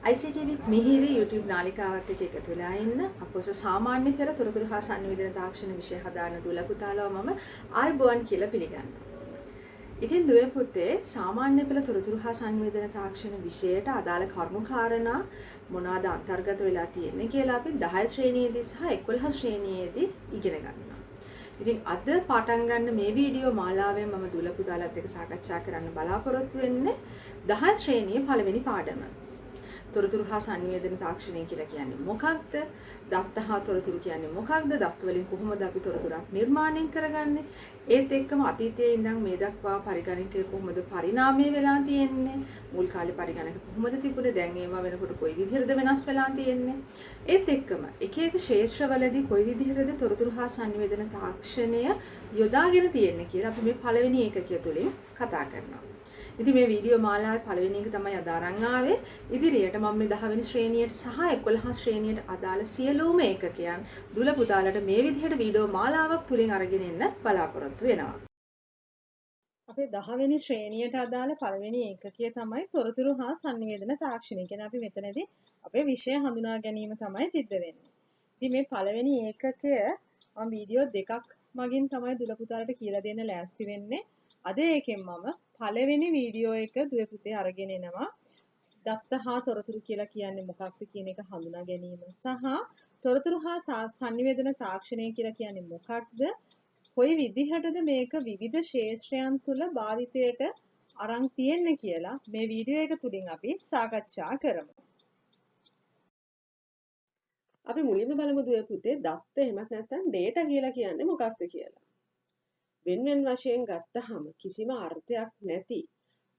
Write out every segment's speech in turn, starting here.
ICT with මිහිරි YouTube නාලිකාවත් එක්ක එකතු වෙලා ඉන්න අපොස සාමාන්‍ය පෙර තොරතුරු හා සංනිවේදන තාක්ෂණ විෂය හදාන දුල පුතාලව මම ආයුබෝවන් කියලා පිළිගන්නවා. ඉතින් දුවේ පුතේ සාමාන්‍ය පෙළ තොරතුරු හා සංනිවේදන තාක්ෂණ විෂයට අදාළ කරුණු කාරණා මොනවාද අන්තර්ගත වෙලා තියෙන්නේ කියලා අපි 10 ශ්‍රේණියේදී සහ 11 ශ්‍රේණියේදී ඉගෙන ගන්නවා. ඉතින් අද පටන් ගන්න මේ වීඩියෝ මාලාවෙන් මම දුල පුතාලත් එක්ක සාකච්ඡා කරන්න බලාපොරොත්තු වෙන්නේ 10 ශ්‍රේණියේ පළවෙනි පාඩම. තොරතුරු හා සංනිවේදන තාක්ෂණය කියලා කියන්නේ මොකක්ද? දත්ත හා තොරතුරු කියන්නේ මොකක්ද? දත්ත වලින් කොහොමද අපි තොරතුරක් නිර්මාණය කරගන්නේ? ඒත් එක්කම අතීතයේ ඉඳන් මේ දක්වා පරිගණකය කොහොමද පරිණාමය වෙලා තියෙන්නේ? මුල් කාලේ පරිගණක කොහොමද තිබුණේ? දැන් ඒවා වෙනකොට කොයි විදිහටද වෙනස් වෙලා තියෙන්නේ? ඒත් එක්කම එක එක ක්ෂේත්‍රවලදී කොයි විදිහටද තොරතුරු හා සංනිවේදන තාක්ෂණය යොදාගෙන තියෙන්නේ කියලා අපි මේ පළවෙනි ඒකකය තුලින් කතා කරනවා. ඉතින් මේ වීඩියෝ මාලාවේ පළවෙනි එක තමයි අද අරන් ආවේ. ඉදිරියට මම මේ 10 වෙනි ශ්‍රේණියට සහ 11 ශ්‍රේණියට අදාළ සියලුම ඒකකයන් දුල පුතාලට මේ විදිහට වීඩියෝ මාලාවක් තුලින් අරගෙන එන්න බලාපොරොත්තු වෙනවා. අපේ 10 වෙනි ශ්‍රේණියට අදාළ පළවෙනි ඒකකය තමයි තොරතුරු හා සංනිවේදන තාක්ෂණය. කියන්නේ අපි මෙතනදී අපේ විෂය හඳුනා ගැනීම තමයි සිද්ධ වෙන්නේ. ඉතින් මේ පළවෙනි ඒකකය මම වීඩියෝ දෙකක් මගින් තමයි දුල පුතාලට කියලා දෙන්න ලෑස්ති වෙන්නේ. අද ඒකෙන් මම පළවෙනි වීඩියෝ එක දුවේ පුතේ අරගෙන එනවා. දත්ත හා තොරතුරු කියලා කියන්නේ මොකක්ද කියන එක හඳුනා ගැනීම සහ තොරතුරු හා සංනිවේදන තාක්ෂණය කියලා කියන්නේ මොකක්ද? කොයි විදිහටද මේක විවිධ ශාස්ත්‍රයන් තුල භාවිතයට අරන් තියෙන්නේ කියලා මේ වීඩියෝ එක තුලින් අපි සාකච්ඡා කරමු. අපි මුලින්ම බලමු දුවේ පුතේ දත්ත එහෙමත් නැත්නම් data කියලා කියන්නේ මොකක්ද කියලා. වෙන වශයෙන් ගත්තහම කිසිම අර්ථයක් නැති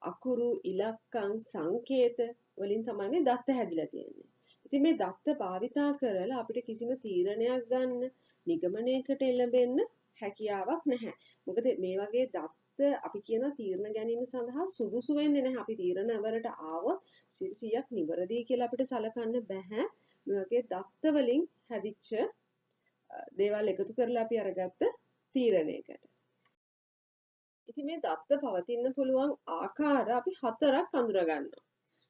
අකුරු ඉලක්කම් සංකේත වලින් තමයි මේ දත්ත හැදිලා තියෙන්නේ. ඉතින් මේ දත්ත භාවිතා කරලා අපිට කිසිම තීරණයක් ගන්න නිගමනයකට එළඹෙන්න හැකියාවක් නැහැ. මොකද මේ වගේ දත්ත අපි කියන තීරණ ගැනීම සඳහා සුදුසු වෙන්නේ නැහැ. අපි තීරණ වලට ආවොත් 100ක් නිවැරදි කියලා අපිට සලකන්න බෑ. මේ වගේ දත්ත වලින් හැදිච්ච දේවල් එකතු කරලා අපි අරගත්ත තීරණයකට. ඉතින් මේ දත්ත පවතින්න පුළුවන් ආකාර අපි 4ක් අඳුර ගන්නවා.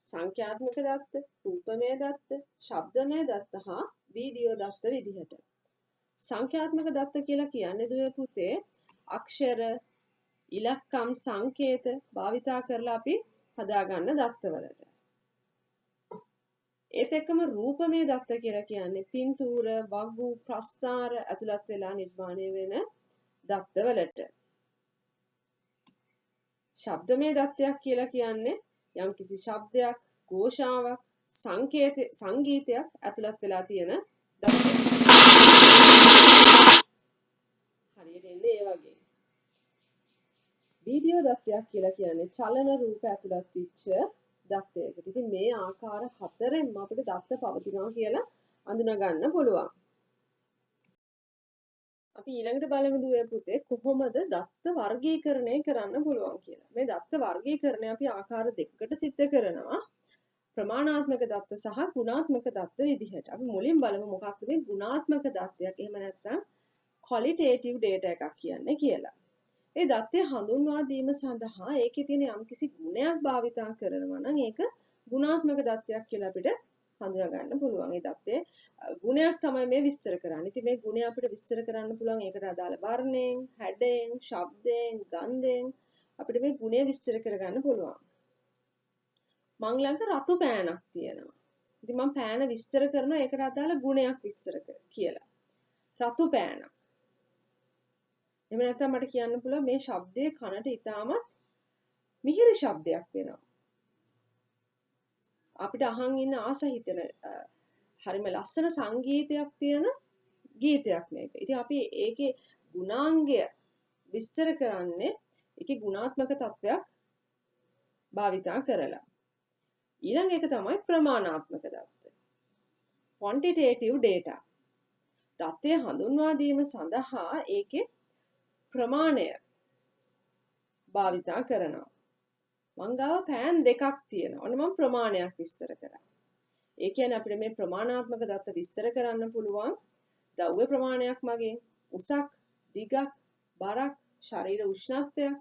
සංඛ්‍යාත්මක දත්ත, රූපමය දත්ත, ශබ්දමය දත්ත හා වීඩියෝ දත්ත විදිහට. සංඛ්‍යාත්මක දත්ත කියලා කියන්නේ දුවේ පුතේ අක්ෂර, ඉලක්කම් සංකේත භාවිතා කරලා අපි හදාගන්න දත්තවලට. ඒත් එක්කම රූපමය දත්ත කියලා කියන්නේ පින්තූර, වගු, ප්‍රස්ථාර ඇතුළත් වෙලා නිර්මාණය වෙන දත්තවලට. ශබ්දමය දත්තයක් කියලා කියන්නේ යම්කිසි ශබ්දයක්, ഘോഷාවක්, සංගීතයක් ඇතුළත් වෙලා තියෙන දත්තයක්. හරියට එන්නේ ඒ වගේ. වීඩියෝ දත්තයක් කියලා කියන්නේ චලන රූප ඇතුළත් වෙච්ච දත්තයකට. ඉතින් මේ ආකාර 4ෙන්ම අපිට දත්ත පවතිනවා කියලා අඳුනා ගන්න පුළුවන්. අපි ඊළඟට බලමු දුවේ පුතේ කොහොමද දත්ත වර්ගීකරණය කරන්න පුළුවන් කියලා. මේ දත්ත වර්ගීකරණය අපි ආකාර දෙකකට සිද්ධ කරනවා. ප්‍රමාණාත්මක දත්ත සහ ගුණාත්මක දත්ත විදිහට. අපි මුලින් බලමු මොකක්ද මේ ගුණාත්මක දත්තයක්. එහෙම නැත්නම් qualitative data එකක් කියන්නේ කියලා. ඒ දත්තය හඳුන්වා දීම සඳහා ඒකේ තියෙන යම්කිසි ගුණයක් භාවිතා කරනවා නම් ඒක ගුණාත්මක දත්තයක් කියලා අපිට හඳුනා ගන්න පුළුවන්. ඒ දත්තේ ගුණයක් තමයි මේ විස්තර කරන්නේ. ඉතින් මේ ගුණය අපිට විස්තර කරන්න පුළුවන් ඒකට අදාළ වර්ණයෙන්, හැඩයෙන්, ශබ්දයෙන්, ගන්ධයෙන් අපිට මේ ගුණය විස්තර කරගන්න පුළුවන්. මං ළඟ රතු පෑනක් තියෙනවා. ඉතින් මම පෑන විස්තර කරනවා ඒකට අදාළ ගුණයක් විස්තර කියලා. රතු පෑනක්. එහෙම නැත්නම් මට කියන්න පුළුවන් මේ ශබ්දයේ කනට ඉතාමත් මිහිරි ශබ්දයක් වෙනවා. අපිට අහන් ඉන්න ආස හිතෙන හරිම ලස්සන සංගීතයක් තියෙන ගීතයක් මේක. ඉතින් අපි ඒකේ ගුණාංගය විස්තර කරන්නේ ඒකේ ගුණාත්මක තත්වයක් භාවිතා කරලා. ඊළඟ එක තමයි ප්‍රමාණාත්මක දත්ත. quantitative data. දත්තය හඳුන්වා දීම සඳහා ඒකේ ප්‍රමාණය භාවිතා කරනවා. මං ගාව පෑන් දෙකක් තියෙනවා. ඔන්න මම ප්‍රමාණයක් විස්තර කරා. ඒ කියන්නේ අපිට මේ ප්‍රමාණාත්මක දත්ත විස්තර කරන්න පුළුවන් ද්‍රව්‍ය ප්‍රමාණයක් මගින් උසක්, දිගක්, බරක්, ශරීර උෂ්ණත්වයක්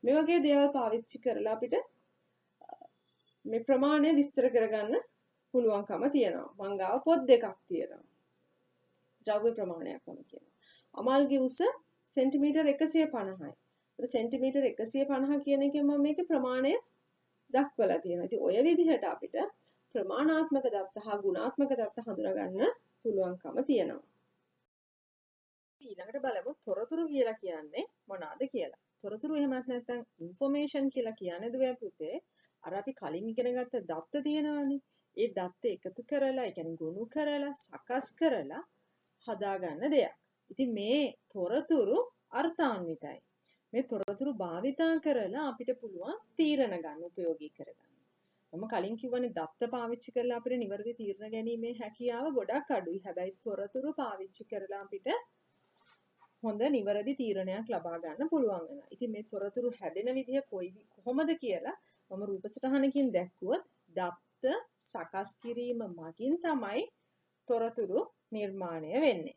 මේ වගේ දේවල් පාවිච්චි කරලා අපිට මේ ප්‍රමාණය විස්තර කරගන්න පුළුවන්කම තියෙනවා. මං ගාව පොත් දෙකක් තියෙනවා. ද්‍රව්‍ය ප්‍රමාණයක් මම කියනවා. අමල්ගේ උස සෙන්ටිමීටර් 150යි. ඒත් සෙන්ටිමීටර් 150 කියන එකෙන් මම මේකේ ප්‍රමාණය දක්වලා තියෙනවා. ඉතින් ඔය විදිහට අපිට ප්‍රමාණාත්මක දත්ත හා ගුණාත්මක දත්ත හඳුනා ගන්න පුළුවන්කම තියෙනවා. ඊළඟට බලමු තොරතුරු කියලා කියන්නේ මොනවාද කියලා. තොරතුරු එහෙම නැත්නම් ইনফෝමේෂන් කියලා කියන්නේ දුවේ පුතේ අර අපි කලින් ඉගෙන ගත්ත දත්ත තියෙනවානේ. ඒ දත්ත එකතු කරලා, ඒ කියන්නේ ගොනු කරලා, සකස් කරලා හදාගන්න දෙයක්. ඉතින් මේ තොරතුරු අර්ථාන්විතයි. මේ තොරතුරු භාවිතා කරලා අපිට පුළුවන් තීරණ ගන්න උපයෝගී කරගන්න. මම කලින් කිව්වනේ දත්ත පාවිච්චි කරලා අපිට නිවැරදි තීරණ ගැනීමේ හැකියාව ගොඩක් අඩුයි. හැබැයි තොරතුරු පාවිච්චි කරලා අපිට හොඳ නිවැරදි තීරණයක් ලබා ගන්න පුළුවන් වෙනවා. ඉතින් මේ තොරතුරු හැදෙන විදිහ කොහොමද කියලා මම රූප සටහනකින් දැක්වුවොත් දත්ත සකස් කිරීම මගින් තමයි තොරතුරු නිර්මාණය වෙන්නේ.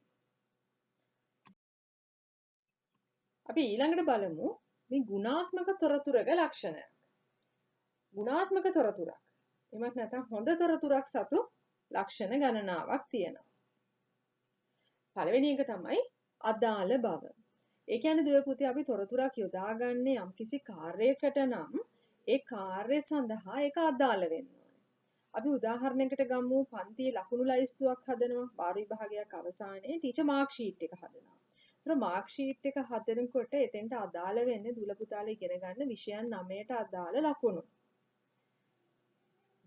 අපි ඊළඟට බලමු මේ ගුණාත්මක තොරතුරක ලක්ෂණයක්. ගුණාත්මක තොරතුරක්. එමත් නැත්නම් හොඳ තොරතුරක් සතු ලක්ෂණ ගණනාවක් තියෙනවා. පළවෙනි එක තමයි අදාළ බව. ඒ කියන්නේ දුවේ පුතේ අපි තොරතුරක් යොදාගන්නේ යම්කිසි කාර්යයකට නම් ඒ කාර්ය සඳහා ඒක අදාළ වෙන්න ඕනේ. අපි උදාහරණයකට ගමු පන්තියේ ලකුණු ලයිස්තුවක් හදනවා. වාර විභාගයක් අවසානයේ ටීචර් මාක් ෂීට් එක හදනවා. ඒතර මාක් ෂීට් එක හදනකොට එතෙන්ට අදාළ වෙන්නේ දුල පුතාලා ඉගෙන ගන්න විෂයන් 9ට අදාළ ලකුණු.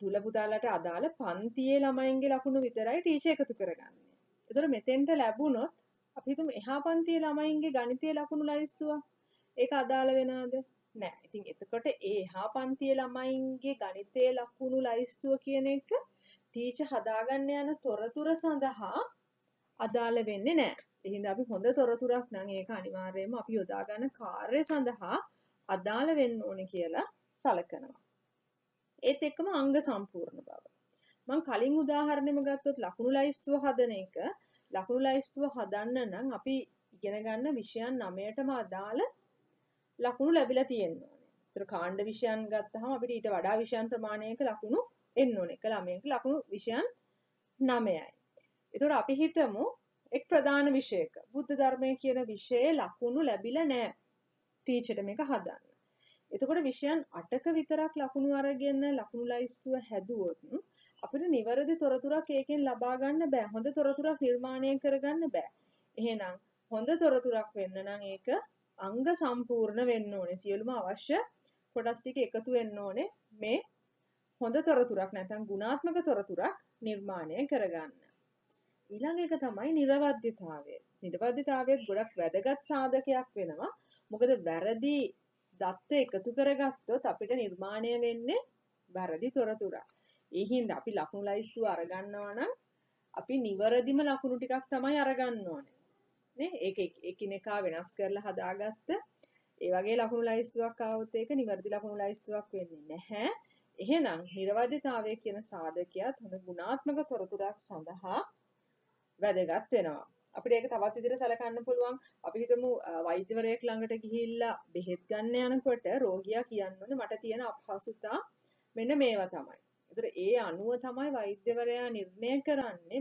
දුල පුතාලට අදාළ පන්තියේ ළමයින්ගේ ලකුණු විතරයි ටීචර් එකතු කරගන්නේ. ඒතර මෙතෙන්ට ලැබුණොත් අපි හිතමු එහා පන්තියේ ළමයින්ගේ ගණිතයේ ලකුණු ලයිස්තුව ඒක අදාළ වෙනවද? නෑ. ඉතින් එතකොට ඒ එහා පන්තියේ ළමයින්ගේ ගණිතයේ ලකුණු ලයිස්තුව කියන එක ටීචර් හදාගන්න යන තොරතුර සඳහා අදාළ වෙන්නේ නෑ. ඒ හින්දා අපි හොඳ තොරතුරක් නම් ඒක අනිවාර්යයෙන්ම අපි යොදා ගන්න කාර්ය සඳහා අදාළ වෙන්න ඕනේ කියලා සලකනවා. ඒත් එක්කම අංග සම්පූර්ණ බව. මම කලින් උදාහරණෙම ගත්තොත් ලකුණු ලයිස්තුව හදන එක ලකුණු ලයිස්තුව හදන්න නම් අපි ඉගෙන ගන්න විෂයන් 9ටම අදාළ ලකුණු ලැබිලා තියෙන්න ඕනේ. ඒතර කාණ්ඩ විෂයන් ගත්තාම අපිට ඊට වඩා විෂයන් ප්‍රමාණයක ලකුණු එන්න ඕනේ. එක ළමයක ලකුණු විෂයන් 9යි. ඒතර අපි හිතමු එක් ප්‍රධාන විෂයක බුද්ධ ධර්මය කියන විෂයේ ලකුණු ලැබිලා නැහැ. ටීචර්ට මේක හදන්න. එතකොට විෂයන් 8ක විතරක් ලකුණු අරගෙන ලකුණු ලයිස්තුව හැදුවොත් අපිට නිවැරදි තොරතුරක් ඒකෙන් ලබා ගන්න බෑ. හොඳ තොරතුරක් නිර්මාණය කරගන්න බෑ. එහෙනම් හොඳ තොරතුරක් වෙන්න නම් ඒක අංග සම්පූර්ණ වෙන්න ඕනේ. සියලුම අවශ්‍ය කොටස් ටික එකතු වෙන්න ඕනේ මේ හොඳ තොරතුරක් නැත්නම් ගුණාත්මක තොරතුරක් නිර්මාණය කරගන්න. ඊළඟ එක තමයි නිර්වද්‍යතාවය. නිර්වද්‍යතාවයත් ගොඩක් වැදගත් සාධකයක් වෙනවා. මොකද වැරදි දත්ත එකතු කරගත්තොත් අපිට නිර්මාණය වෙන්නේ වැරදි තොරතුරක්. ඒ හින්දා අපි ලකුණු ලයිස්තුව අරගන්නවා නම් අපි නිවැරදිම ලකුණු ටිකක් තමයි අරගන්න ඕනේ. නේ? ඒක එකිනෙකා වෙනස් කරලා හදාගත්ත ඒ වගේ ලකුණු ලයිස්තුවක් ආවොත් ඒක නිවැරදි ලකුණු ලයිස්තුවක් වෙන්නේ නැහැ. එහෙනම් නිර්වද්‍යතාවය කියන සාධකයක් හොඳ ගුණාත්මක තොරතුරක් සඳහා වැදගත් වෙනවා. අපිට ඒක තවත් විදිහට සැලකන්න පුළුවන්. අපි හිතමු වෛද්‍යවරයෙක් ළඟට ගිහිල්ලා බෙහෙත් ගන්න යනකොට රෝගියා කියන්නේ මට තියෙන අපහසුතා මෙන්න මේවා තමයි. ඒතර ඒ අනුව තමයි වෛද්‍යවරයා නිර්ණය කරන්නේ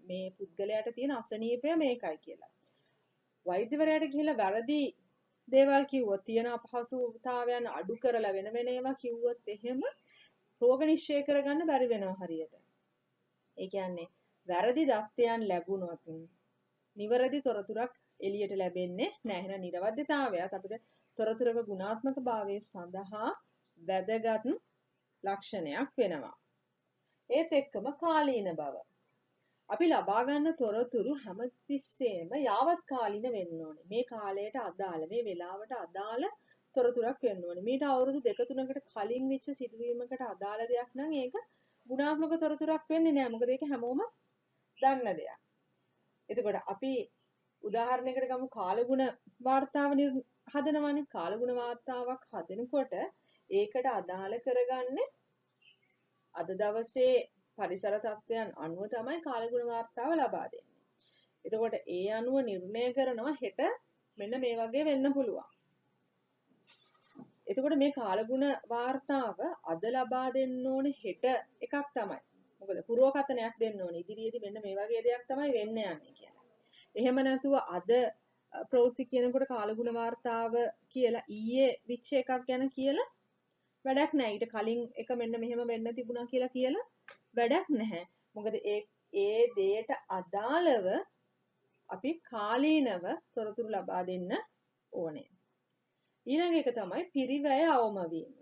මේ පුද්ගලයාට තියෙන අසනීපය මේකයි කියලා. වෛද්‍යවරයාට ගිහිල්ලා වැරදි දේවල් කිව්වොත් තියෙන අපහසුතාවයන් අඩු කරලා වෙන ඒවා කිව්වොත් එහෙම රෝග නිශ්චය කරගන්න බැරි වෙනවා හරියට. ඒ කියන්නේ වැරදි දත්තයන් ලැබුණොත් නිවැරදි තොරතුරක් එළියට ලැබෙන්නේ නැහැ. එහෙනම් නිර්වද්‍යතාවයත් අපිට තොරතුරක ගුණාත්මක භාවය සඳහා වැදගත් ලක්ෂණයක් වෙනවා. ඒත් එක්කම කාලීන බව. අපි ලබා ගන්න තොරතුරු හැමතිස්සෙම යාවත් කාලීන වෙන්න ඕනේ. මේ කාලයට අදාළ, මේ වෙලාවට අදාළ තොරතුරක් වෙන්න ඕනේ. මීට අවුරුදු 2-3කට කලින් වෙච්ච සිදුවීමකට අදාළ දෙයක් නම් ඒක ගුණාත්මක තොරතුරක් වෙන්නේ නැහැ. මොකද ඒක හැමෝම දන්න දෙයක්. එතකොට අපි උදාහරණයකට ගමු කාලගුණ වාර්තාව හදනවානේ. කාලගුණ වාර්තාවක් හදනකොට ඒකට අදාළ කරගන්නේ අද දවසේ පරිසර තත්ත්වයන් අනුව තමයි කාලගුණ වාර්තාව ලබා දෙන්නේ. එතකොට ඒ අනුව නිර්ණය කරනවා හෙට මෙන්න මේ වගේ වෙන්න පුළුවන්. එතකොට මේ කාලගුණ වාර්තාව අද ලබා දෙන්න ඕනේ හෙට එකක් තමයි. මොකද පුරවකථනයක් දෙන්න ඕනේ. ඉදිරියේදී මෙන්න මේ වගේ දෙයක් තමයි වෙන්න යන්නේ කියලා. එහෙම නැතුව අද ප්‍රවෘත්ති කියනකොට කාලගුණ වාර්තාව කියලා ඊයේ විච් එකක් ගැන කියලා වැඩක් නැහැ. ඊට කලින් එක මෙන්න මෙහෙම වෙන්න තිබුණා කියලා වැඩක් නැහැ. මොකද ඒ දෙයට අදාළව අපි කාලීනව තොරතුරු ලබා දෙන්න ඕනේ. ඊළඟ එක තමයි පිරිවැය අවම වීම.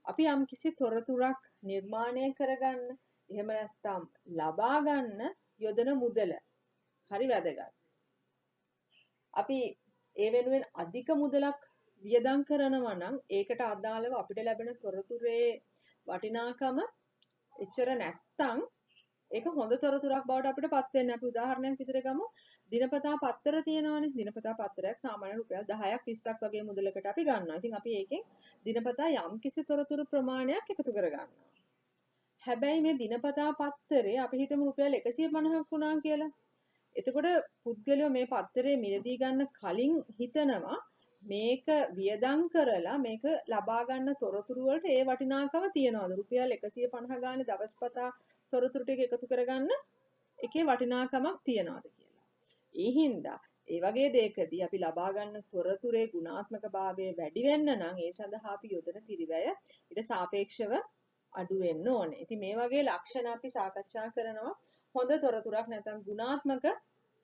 අපි යම්කිසි තොරතුරක් නිර්මාණය කරගන්න, එහෙම නැත්නම් ලබා ගන්න යොදන මුදල හරි වැදගත්. අපි ඒ වෙනුවෙන් අධික මුදලක් වියදම් කරනවා නම් ඒකට අදාළව අපිට ලැබෙන තොරතුරේ වටිනාකම එච්චර නැත්තම් ඒක හොඳ තොරතුරක් බවට අපිට පත් වෙන්නේ. අපි උදාහරණයක් විදිහට ගමු. දිනපතා පත්තර තියෙනවානේ. දිනපතා පත්තරයක් සාමාන්‍ය රුපියල් 10ක් 20ක් වගේ මුදලකට අපි ගන්නවා. ඉතින් අපි ඒකෙන් දිනපතා යම්කිසි තොරතුරු ප්‍රමාණයක් එකතු කර ගන්නවා. හැබැයි මේ දිනපතා පත්තරේ අපි හිතමු රුපියල් 150ක් වුණා කියලා. එතකොට පුද්ගලයෝ මේ පත්තරේ මිලදී ගන්න කලින් හිතනවා මේක වියදම් කරලා මේක ලබා ගන්න තොරතුරු වලට ඒ වටිනාකම තියනවාද රුපියල් 150 ගානේ දවස්පතා තොරතුරු ටික එකතු කරගන්න එකේ වටිනාකමක් තියනවාද කියලා. ඒ හින්දා ඒ වගේ දෙයකදී අපි ලබා ගන්න තොරතුරේ ගුණාත්මක භාවය වැඩි වෙන්න නම් ඒ සඳහා අපි යොදන පිරිවැය ඊට සාපේක්ෂව අඩු වෙන්න ඕනේ. ඉතින් මේ වගේ ලක්ෂණ අපි සාකච්ඡා කරනවා හොඳ තොරතුරක් නැත්නම් ගුණාත්මක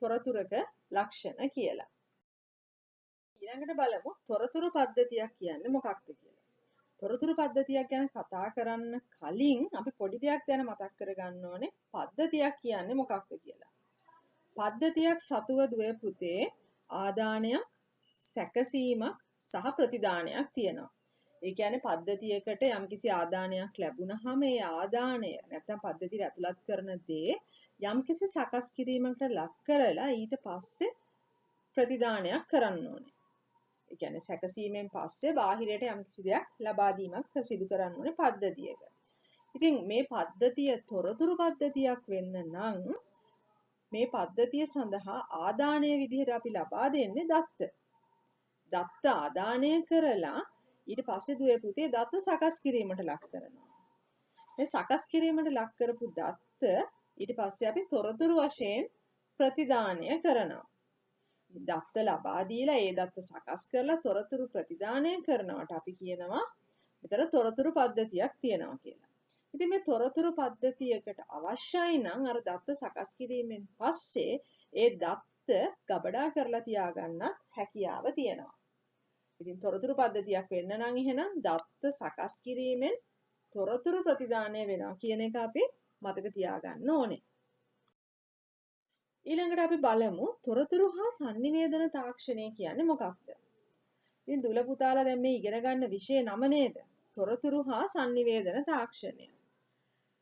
තොරතුරක ලක්ෂණ කියලා. ඊළඟට බලමු තොරතුරු පද්ධතියක් කියන්නේ මොකක්ද කියලා. තොරතුරු පද්ධතියක් ගැන කතා කරන්න කලින් අපි පොඩි දෙයක් ගැන මතක් කරගන්න ඕනේ. පද්ධතියක් කියන්නේ මොකක්ද කියලා. පද්ධතියක් සතුව දුවේ පුතේ ආදානයක්, සැකසීමක් සහ ප්‍රතිදානයක් තියෙනවා. ඒ කියන්නේ පද්ධතියකට යම්කිසි ආදානයක් ලැබුණාම ඒ ආදානය නැත්නම් පද්ධතියට ඇතුළත් කරන දේ යම්කිසි සකස් කිරීමකට ලක් කරලා ඊට පස්සේ ප්‍රතිදානයක් කරන්න ඕනේ. ඒ කියන්නේ සැකසීමෙන් පස්සේ බාහිරයට යම්කිසි දෙයක් ලබා දීමක් සිදු කරන්න ඕනේ පද්ධතියක. ඉතින් මේ පද්ධතිය තොරතුරු පද්ධතියක් වෙන්න නම් මේ පද්ධතිය සඳහා ආදානය විදිහට අපි ලබා දෙන්නේ දත්ත. දත්ත ආදානය කරලා ඊට පස්සේ දුවේ පුතේ දත්ත සකස් කිරීමට ලක් කරනවා. මේ සකස් කිරීමට ලක් කරපු දත්ත ඊට පස්සේ අපි තොරතුරු වශයෙන් ප්‍රතිදානය කරනවා. දත්ත ලබා දීලා ඒ දත්ත සකස් කරලා තොරතුරු ප්‍රතිදානය කරනවට අපි කියනවා මෙතන තොරතුරු පද්ධතියක් තියෙනවා කියලා. ඉතින් මේ තොරතුරු පද්ධතියකට අවශ්‍යයි නම් අර දත්ත සකස් කිරීමෙන් පස්සේ ඒ දත්ත ගබඩා කරලා තියාගන්නත් හැකියාව තියෙනවා. ඉතින් තොරතුරු පද්ධතියක් වෙන්න නම් එහෙනම් දත්ත සකස් කිරීමෙන් තොරතුරු ප්‍රතිදානය වෙනවා කියන එක අපි මතක තියාගන්න ඕනේ. ඊළඟට අපි බලමු තොරතුරු හා sannivedana තාක්ෂණය කියන්නේ මොකක්ද? ඉතින් දුල පුතාලා දැන් මේ ඉගෙන ගන්න විෂය නම නේද? තොරතුරු හා sannivedana තාක්ෂණය.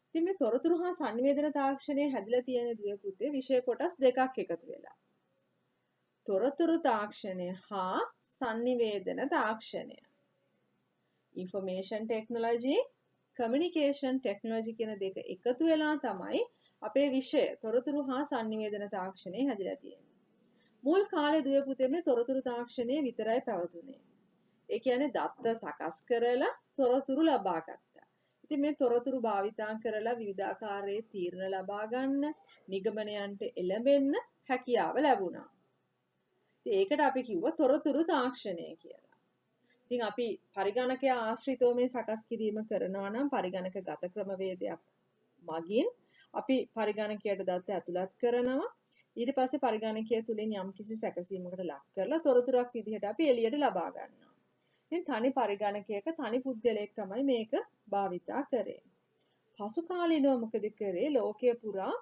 ඉතින් මේ තොරතුරු හා sannivedana තාක්ෂණය හැදිලා තියෙන දුවේ පුතේ විෂය කොටස් දෙකක් එකතු වෙලා. තොරතුරු තාක්ෂණය හා sannivedana තාක්ෂණය. Information technology, communication technology කියන දෙක එකතු වෙලා තමයි අපේ විෂය තොරතුරු හා sannivedana තාක්ෂණය හැදිලා තියෙන්නේ. මුල් කාලේ දුවේ පුතේ මේ තොරතුරු තාක්ෂණය විතරයි පැවතුනේ. ඒ කියන්නේ දත්ත සකස් කරලා තොරතුරු ලබා ගත්තා. ඉතින් මේ තොරතුරු භාවිතා කරලා විවිධාකාරයේ තීරණ ලබා ගන්න, නිගමනයන්ට එළඹෙන්න හැකියාව ලැබුණා. ඉතින් ඒකට අපි කිව්වා තොරතුරු තාක්ෂණය කියලා. ඉතින් අපි පරිගණකය ආශ්‍රිතව මේ සකස් කිරීම කරනවා නම් පරිගණකගත ක්‍රමවේදයක් මගින් අපි පරිගණකයට දත්ත ඇතුළත් කරනවා. ඊට පස්සේ පරිගණකය තුලින් යම්කිසි සැකසීමකට ලක් කරලා තොරතුරක් විදිහට අපි එළියට ලබා ගන්නවා. ඉතින් තනි පරිගණකයක තනි පුද්ගලයෙක් තමයි මේක භාවිතා කරේ. පසු කාලීනව මොකද කරේ? ලෝකයේ පුරා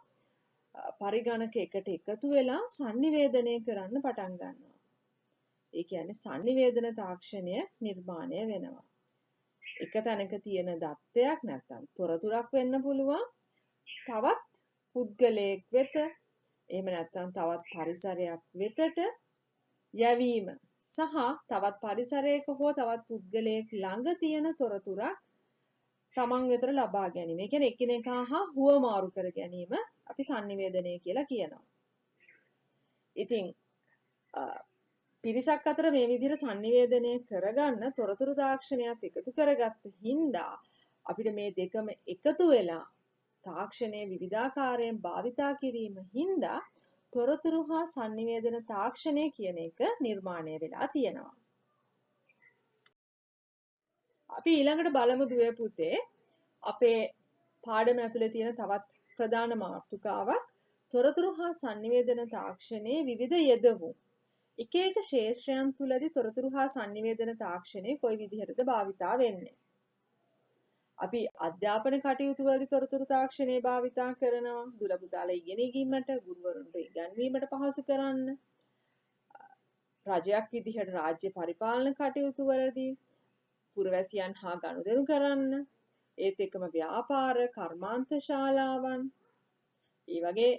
පරිගණක එකට එකතු වෙලා sannivedanaya කරන්න පටන් ගන්නවා. ඒ කියන්නේ sannivedana තාක්ෂණය නිර්මාණය වෙනවා. එක තැනක තියෙන දත්තයක් නැත්නම් තොරතුරක් වෙන්න පුළුවන්. තවත් පුද්ගලයෙක් වෙත එහෙම නැත්නම් තවත් පරිසරයක් වෙතට යැවීම සහ තවත් පරිසරයක හෝ තවත් පුද්ගලයෙක් ළඟ තියෙන තොරතුරක් තමන් වෙතට ලබා ගැනීම. ඒ කියන්නේ එකිනෙකා හා හුවමාරු කර ගැනීම අපි sannivedanaya කියලා කියනවා. ඉතින් පිරිසක් අතර මේ විදිහට sannivedanaya කරගන්න තොරතුරු තාක්ෂණයක් එකතු කරගත්ත හින්දා අපිට මේ දෙකම එකතු වෙලා තාක්ෂණයේ විවිධාකාරයෙන් භාවිතා කිරීම හින්දා තොරතුරු හා sannivedana තාක්ෂණය කියන එක නිර්මාණය වෙලා තියෙනවා. අපි ඊළඟට බලමු දුවේ පුතේ අපේ පාඩම ඇතුලේ තියෙන තවත් ප්‍රධාන මාතෘකාවක් තොරතුරු හා sannivedana තාක්ෂණයේ විවිධ යෙදවුම්. එක එක ශේෂ්ත්‍රයන් තුලදී තොරතුරු හා sannivedana තාක්ෂණය කොයි විදිහටද භාවිතා වෙන්නේ? අපි අධ්‍යාපන කටයුතු වලදී තොරතුරු තාක්ෂණය භාවිතා කරනවා. දුල පුතාලා ඉගෙන ගැනීමට, ගුරුවරුන්ට ඉගැන්වීමට පහසු කරන්න. රජයක් විදිහට රාජ්‍ය පරිපාලන කටයුතු වලදී පුරවැසියන් හා ගනුදෙනු කරන්න. ඒත් එක්කම ව්‍යාපාර, කර්මාන්ත ශාලාවන්, ඒ වගේ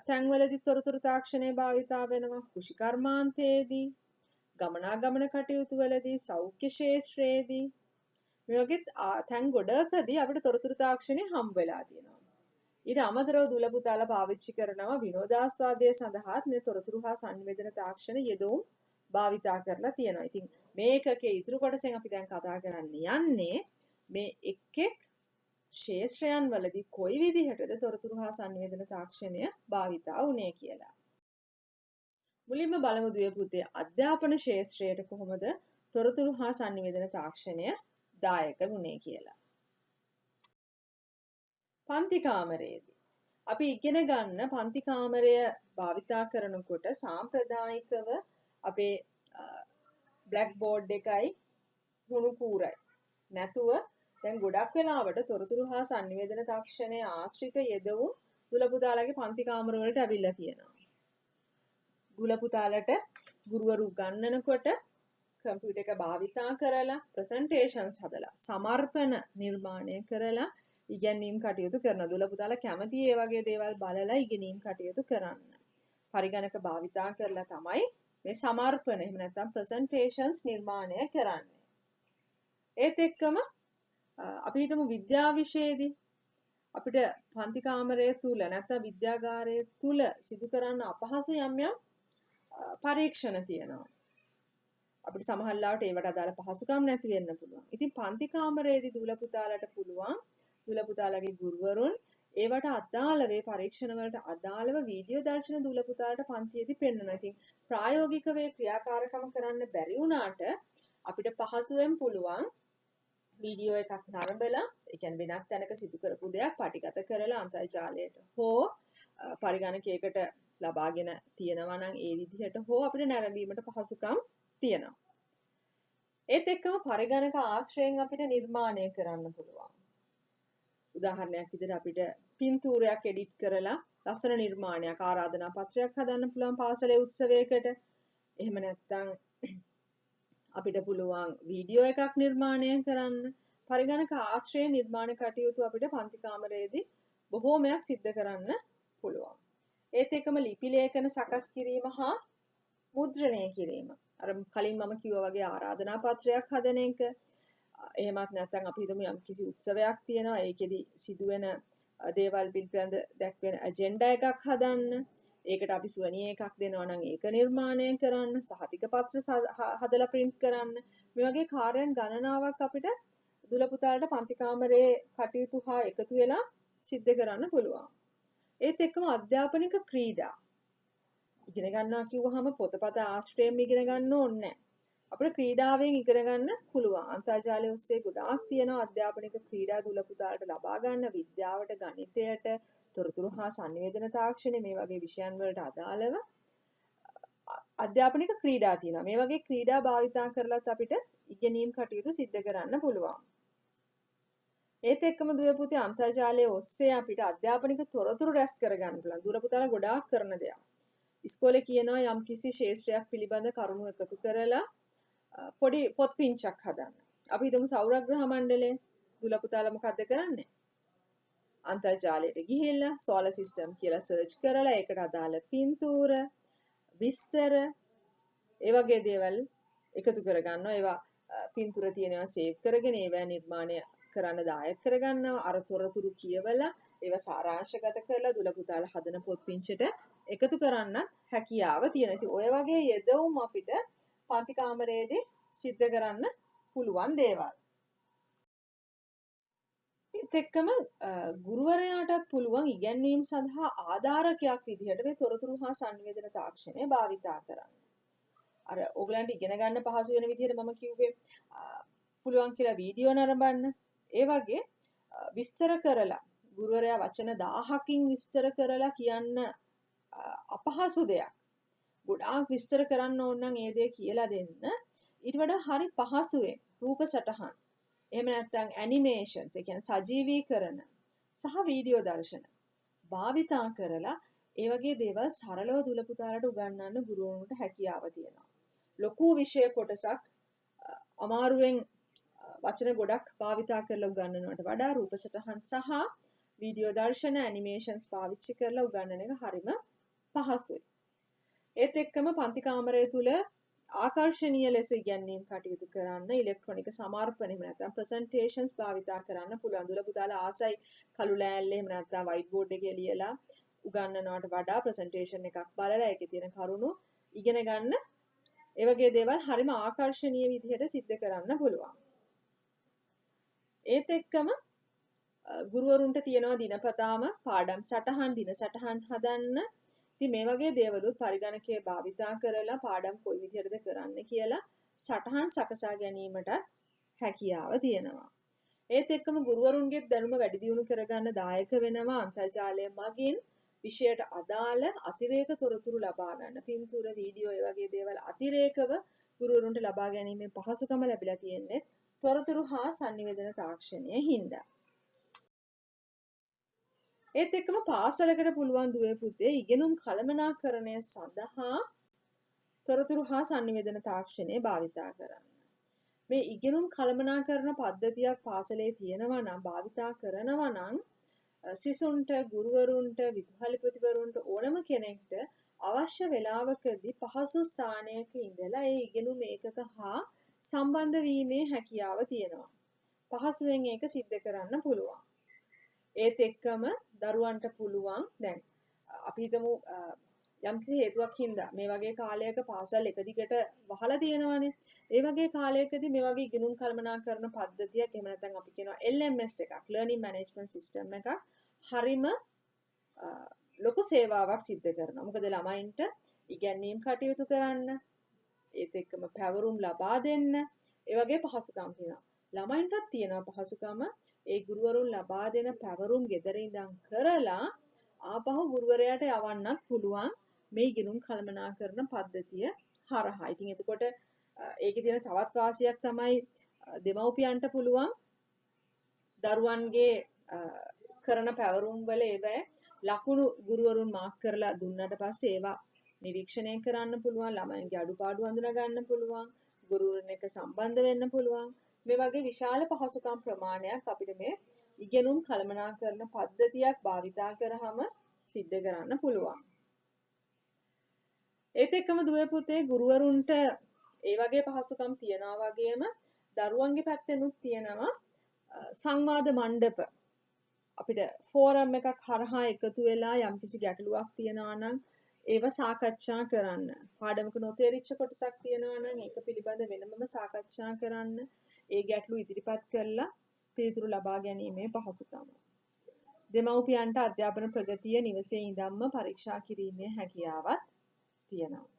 තැන්වලදී තොරතුරු තාක්ෂණය භාවිතා වෙනවා. කෘෂි කර්මාන්තයේදී, ගමනාගමන කටයුතු වලදී, සෞඛ්‍ය ශාස්ත්‍රයේදී මේ වගේ තැන් ගොඩකදී අපිට තොරතුරු තාක්ෂණය හම්බ වෙලා තියෙනවා. ඊට අමතරව දුල පුතාලා පාවිච්චි කරනවා විනෝදාස්වාදයේ සඳහාත් මේ තොරතුරු හා sannivedana තාක්ෂණ යෙදවුම් භාවිතා කරලා තියෙනවා. ඉතින් මේකකේ ඉතුරු කොටසෙන් අපි දැන් කතා කරන්න යන්නේ මේ එක් එක් ශේෂ්ත්‍රයන් වලදී කොයි විදිහටද තොරතුරු හා sannivedana තාක්ෂණය භාවිතා වුනේ කියලා. මුලින්ම බලමු දුවේ පුතේ අධ්‍යාපන ශේෂ්ත්‍රයට කොහොමද තොරතුරු හා sannivedana තාක්ෂණය දායක වුනේ කියලා. පන්ති කාමරයේදී අපි ඉගෙන ගන්න පන්ති කාමරය භාවිතා කරනකොට සාම්ප්‍රදායිකව අපේ බ්ලැක් බෝඩ් එකයි හුණු කූරයි නැතුව දැන් ගොඩක් වෙලාවට තොරතුරු හා sannivedana තාක්ෂණය ආශ්‍රිත යෙදවුම් දුල පුතාලගේ පන්ති කාමර වලට අවිල්ලා තියෙනවා. දුල පුතාලට ගුරුවරු ගන්නනකොට කම්පියුටර් එක භාවිතා කරලා ප්‍රසන්ටේෂන්ස් හදලා සමර්පණ නිර්මාණය කරලා ඉගැන්වීම් කටයුතු කරන දුල පුතාලා කැමති ඒ වගේ දේවල් බලලා ඉගෙනීම් කටයුතු කරන්න. පරිගණක භාවිතා කරලා තමයි මේ සමර්පණ එහෙම නැත්නම් ප්‍රසන්ටේෂන්ස් නිර්මාණය කරන්නේ. ඒත් එක්කම අපි හිතමු විද්‍යා විෂයේදී අපිට පන්ති කාමරය තුල නැත්නම් විද්‍යාගාරය තුල සිදු කරන්න අපහසු යම් යම් පරීක්ෂණ තියෙනවා. අපිට සමහර ලාවට ඒවට අදාළ පහසුකම් නැති වෙන්න පුළුවන්. ඉතින් පන්ති කාමරයේදී දුල පුතාලට පුළුවන් දුල පුතාලගේ ගුරුවරුන් ඒවට අදාළ වේ පරීක්ෂණ වලට අදාළව වීඩියෝ දර්ශන දුල පුතාලට පන්තියේදී පෙන්වනවා. ඉතින් ප්‍රායෝගික වේ ක්‍රියාකාරකම් කරන්න බැරි වුණාට අපිට පහසුවෙන් පුළුවන් වීඩියෝ එකක් නරඹලා ඒ කියන්නේ වෙනත් තැනක සිදු කරපු දෙයක් පටිගත කරලා අන්තර්ජාලයට හෝ පරිගණකයකට ලබාගෙන තියෙනවා නම් ඒ විදිහට හෝ අපිට නැරඹීමට පහසුකම් තියෙනවා. ඒත් එක්කම පරිගණක ආශ්‍රයෙන් අපිට නිර්මාණය කරන්න පුළුවන්. උදාහරණයක් විදිහට අපිට පින්තූරයක් එඩිට් කරලා ලස්සන නිර්මාණයක් ආරාධනා පත්‍රයක් හදන්න පුළුවන් පාසලේ උත්සවයකට. එහෙම නැත්නම් අපිට පුළුවන් වීඩියෝ එකක් නිර්මාණය කරන්න. පරිගණක ආශ්‍රයෙන් නිර්මාණ කටයුතු අපිට පන්ති කාමරයේදී බොහෝමයක් සිද්ධ කරන්න පුළුවන්. ඒත් එක්කම ලිපි ලේඛන සකස් කිරීම හා මුද්‍රණය කිරීම. අර කලින් මම කිව්වා වගේ ආරාධනා පත්‍රයක් හදන එක. එහෙමත් නැත්නම් අපි හිතමු යම් කිසි උත්සවයක් තියෙනවා. ඒකෙදි සිදුවෙන දේවල් පිළිබඳ දැක්වෙන ඇජෙන්ඩා එකක් හදන්න. ඒකට අපි ස්වනීය එකක් දෙනවා නම් ඒක නිර්මාණය කරන්න, සහතික පත්‍ර හදලා print කරන්න. මේ වගේ කාර්යයන් ගණනාවක් අපිට දුල පුතාලට පන්ති කාමරයේ කටයුතු හා එකතු වෙලා සිද්ධ කරන්න පුළුවන්. ඒත් එක්කම අධ්‍යාපනික ක්‍රීඩා ඉගෙන ගන්නවා කිව්වහම පොතපත ආශ්‍රයෙන් ඉගෙන ගන්න ඕනේ නැහැ. අපිට ක්‍රීඩාවෙන් ඉගෙන ගන්න පුළුවන්. අන්තර්ජාලය ඔස්සේ ගොඩාක් තියෙනවා අධ්‍යාපනික ක්‍රීඩා දුල පුතාලට ලබා ගන්න විද්‍යාවට, ගණිතයට, තොරතුරු හා sannivedana තාක්ෂණය මේ වගේ විෂයන් වලට අදාළව අධ්‍යාපනික ක්‍රීඩා තියෙනවා. මේ වගේ ක්‍රීඩා භාවිතා කරලත් අපිට ඉගෙනීම් කටයුතු සිද්ධ කරන්න පුළුවන්. ඒත් එක්කම දුවේ පුතේ අන්තර්ජාලය ඔස්සේ අපිට අධ්‍යාපනික තොරතුරු රැස් කරගන්න පුළුවන්. දුර පුතාලා ගොඩාක් කරන දෙයක්. ඉස්කෝලේ කියනවා යම් කිසි ශාස්ත්‍රයක් පිළිබඳ කරුණු එකතු කරලා පොඩි පොත් පිංචක් හදන්න. අපි හිතමු සෞරග්‍රහ මණ්ඩලය දුල පුතාලා මොකද්ද කරන්නේ? අන්තර්ජාලයට ගිහිල්ලා සෝලර් සිස්ටම් කියලා සර්ච් කරලා ඒකට අදාළ පින්තූර, විස්තර ඒ වගේ දේවල් එකතු කරගන්නවා. ඒවා පින්තූර තියෙනවා සේව් කරගෙන ඒවා නිර්මාණය කරන්න දායක කරගන්නවා. අර තොරතුරු කියවලා ඒවා සාරාංශගත කරලා දුල පුතාලා හදන පොත් පිංචට එකතු කරන්න හැකියාව තියෙනවා. ඉතින් ඔය වගේ යෙදවුම් අපිට පන්ති කාමරයේදී සිද්ධ කරන්න පුළුවන් දේවල්. ඒත් එක්කම ගුරුවරයාටත් පුළුවන් ඉගැන්වීම් සඳහා ආධාරකයක් විදිහට මේ තොරතුරු හා සංවේදන තාක්ෂණය භාවිතා කරන්න. අර ඕගලන්ට ඉගෙන ගන්න පහසු වෙන විදිහට මම කිව්වේ පුළුවන් කියලා වීඩියෝ නරඹන්න. ඒ වගේ විස්තර කරලා ගුරුවරයා වචන 1000කින් විස්තර කරලා කියන්න අපහසු දෙයක්. ගොඩාක් විස්තර කරන්න ඕන නම් ඒ දේ කියලා දෙන්න. ඊට වඩා හරි පහසුවෙන් රූප සටහන් එහෙම නැත්නම් ඇනිමේෂන්ස් ඒ කියන්නේ සජීවීකරණ සහ වීඩියෝ දර්ශන භාවිතා කරලා ඒ වගේ දේවල් සරලව දුල පුතාලට උගන්වන්න ගුරුවරුන්ට හැකියාව තියෙනවා. ලොකු විෂය කොටසක් අමාරුවෙන් වචන ගොඩක් භාවිතා කරලා උගන්වනවට වඩා රූප සටහන් සහ වීඩියෝ දර්ශන ඇනිමේෂන්ස් පාවිච්චි කරලා උගන්වන එක හරිම පහසුයි. ඒත් එක්කම පන්ති කාමරය තුල ආකර්ශනීය ලෙස ඉගැන්වීම් කටයුතු කරන්න ඉලෙක්ට්‍රොනික සමර්පණ එහෙම නැත්නම් ප්‍රසන්ටේෂන්ස් භාවිතා කරන්න පුළුවන්. දුල පුතාලා ආසයි කළු ලෑල්ලේ එහෙම නැත්නම් වයිට් බෝඩ් එකේ ලියලා උගන්වනවට වඩා ප්‍රසන්ටේෂන් එකක් බලලා ඒකේ තියෙන කරුණු ඉගෙන ගන්න ඒ වගේ දේවල් හරිම ආකර්ශනීය විදිහට සිද්ධ කරන්න පුළුවන්. ඒත් එක්කම ගුරුවරුන්ට තියෙනවා දිනපතාම පාඩම් සටහන් දින සටහන් හදන්න. ඉතින් මේ වගේ දේවලුත් පරිගණකයේ භාවිතා කරලා පාඩම් කොයි විදිහටද කරන්න කියලා සටහන් සකසා ගැනීමට හැකියාව තියෙනවා. ඒත් එක්කම ගුරුවරුන්ගේ දැනුම වැඩි දියුණු කරගන්න දායක වෙනවා අන්තර්ජාලය මගින් විෂයට අදාළ අතිරේක තොරතුරු ලබා ගන්න. පින්තූර වීඩියෝ ඒ වගේ දේවල් අතිරේකව ගුරුවරුන්ට ලබා ගැනීමේ පහසුකම ලැබිලා තියෙන්නේ තොරතුරු හා sannivedana තාක්ෂණයේ හින්දා. ඒත් එක්කම පාසලකට පුළුවන් දුවේ පුතේ ඉගෙනුම් කළමනාකරණය සඳහා තොරතුරු හා sannivedana තාක්ෂණය භාවිතා කරන්න. මේ ඉගෙනුම් කළමනාකරණ පද්ධතියක් පාසලේ තියෙනවා නම් භාවිතා කරනවා නම් සිසුන්ට ගුරුවරුන්ට විදුහල්පතිවරුන්ට ඕනම කෙනෙක්ට අවශ්‍ය වෙලාවකදී පහසු ස්ථානයක ඉඳලා ඒ ඉගෙනුම් ඒකක හා සම්බන්ධ වීමේ හැකියාව තියෙනවා. පහසුවෙන් ඒක සිද්ධ කරන්න පුළුවන්. ඒත් එක්කම දරුවන්ට පුළුවන් දැන් අපි හිතමු යම්කිසි හේතුවක් හින්දා මේ වගේ කාලයක පාසල් එක දිගට වහලා තියෙනවානේ. ඒ වගේ කාලයකදී මේ වගේ ඉගෙනුම් කළමනාකරන පද්ධතියක් එහෙම නැත්නම් අපි කියනවා LMS එකක් learning management system එකක් හරිම ලොකු සේවාවක් සිද්ධ කරනවා. මොකද ළමයින්ට ඉගැන්වීම් කටයුතු කරන්න ඒත් එක්කම පැවරුම් ලබා දෙන්න ඒ වගේ පහසුකම් තියෙනවා. ළමයින්ටත් තියෙනවා පහසුකම ඒ ගුරුවරුන් ලබා දෙන පැවරුම් ගෙදර ඉඳන් කරලා ආපහු ගුරුවරයාට යවන්නත් පුළුවන් මේ ඉගෙනුම් කළමනාකරන පද්ධතිය හරහා. ඉතින් එතකොට ඒකේ තියෙන තවත් වාසියක් තමයි දෙමව්පියන්ට පුළුවන් දරුවන්ගේ කරන පැවරුම් වල ඒවැ ලකුණු ගුරුවරුන් මාක් කරලා දුන්නාට පස්සේ ඒවා නිරීක්ෂණය කරන්න පුළුවන්, ළමයින්ගේ අඩුපාඩු හඳුනා ගන්න පුළුවන්, ගුරුවරුන් එක්ක සම්බන්ධ වෙන්න පුළුවන්. මේ වගේ විශාල පහසුකම් ප්‍රමාණයක් අපිට මේ ඉගෙනුම් කළමනාකරන පද්ධතියක් භාවිතා කරාම සිද්ධ කරන්න පුළුවන්. ඒත් එක්කම දුවේ පුතේ ගුරුවරුන්ට ඒ වගේ පහසුකම් තියනවා වගේම දරුවන්ගේ පැත්තෙනුත් තියෙනවා සංවාද මණ්ඩප. අපිට ෆෝරම් එකක් හරහා එකතු වෙලා යම්කිසි ගැටලුවක් තියනවා නම් ඒව සාකච්ඡා කරන්න. පාඩමක නොතේරිච්ච කොටසක් තියනවා නම් ඒක පිළිබඳ වෙනමම සාකච්ඡා කරන්න. ඒ ගැටලු ඉදිරිපත් කරලා පිළිතුරු ලබා ගැනීමේ පහසුකම. දෙමව්පියන්ට අධ්‍යාපන ප්‍රගතිය නිවසේ ඉඳන්ම පරීක්ෂා කිරීමේ හැකියාවක් තියෙනවා.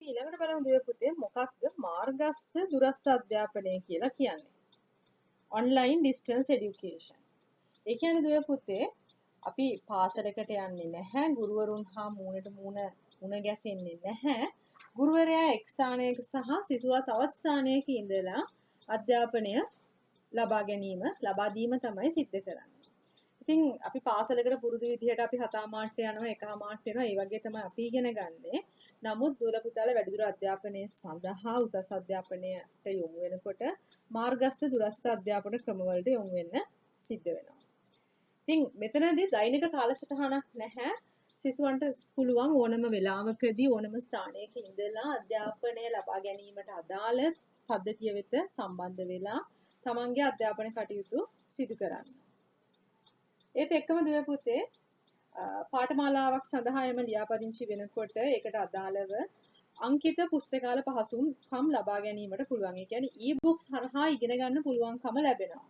ඊළඟට බලමු දුවේ පුතේ මොකක්ද මාර්ගස්ත දුරස්ථ අධ්‍යාපනය කියලා කියන්නේ. online distance education. ඒ කියන්නේ දුවේ පුතේ අපි පාසලකට යන්නේ නැහැ, ගුරුවරුන් හා මූණට මුණ ගැසෙන්නේ නැහැ. ගුරුවරයා එක් ස්ථානයක සහ සිසුවා තවත් ස්ථානයක ඉඳලා අධ්‍යාපනය ලබා දීම තමයි සිද්ධ කරන්නේ. ඉතින් අපි පාසලකට පුරුදු විදිහට අපි 7 මාට්ට යනවා, 1 මාට්ට යනවා, ඒ වගේ තමයි අපි ඉගෙන ගන්නෙ. නමුත් දුර පුතාලා වැඩිදුර අධ්‍යාපනයේ සඳහා උසස් අධ්‍යාපනයට යොමු වෙනකොට මාර්ගස්ත දුරස්ථ අධ්‍යාපන ක්‍රමවලට යොමු වෙන්න සිද්ධ වෙනවා. ඉතින් මෙතනදී දෛනික කාලසටහනක් නැහැ. සිසුවන්ට පුළුවන් ඕනම වෙලාවකදී ඕනම ස්ථානයක ඉඳලා අධ්‍යාපනය ලබා ගැනීමට අදාළ පද්ධතිය වෙත සම්බන්ධ වෙලා තමන්ගේ අධ්‍යාපන කටයුතු සිදු කරන්න. ඒත් එක්කම දුවේ පුතේ පාඨමාලාවක් සඳහා යම ලියාපදිංචි වෙනකොට ඒකට අදාළව අංකිත පුස්තකාල පහසුකම් ලබා ගැනීමට පුළුවන්. ඒ කියන්නේ e-books හරහා ඉගෙන ගන්න පුළුවන්කම ලැබෙනවා.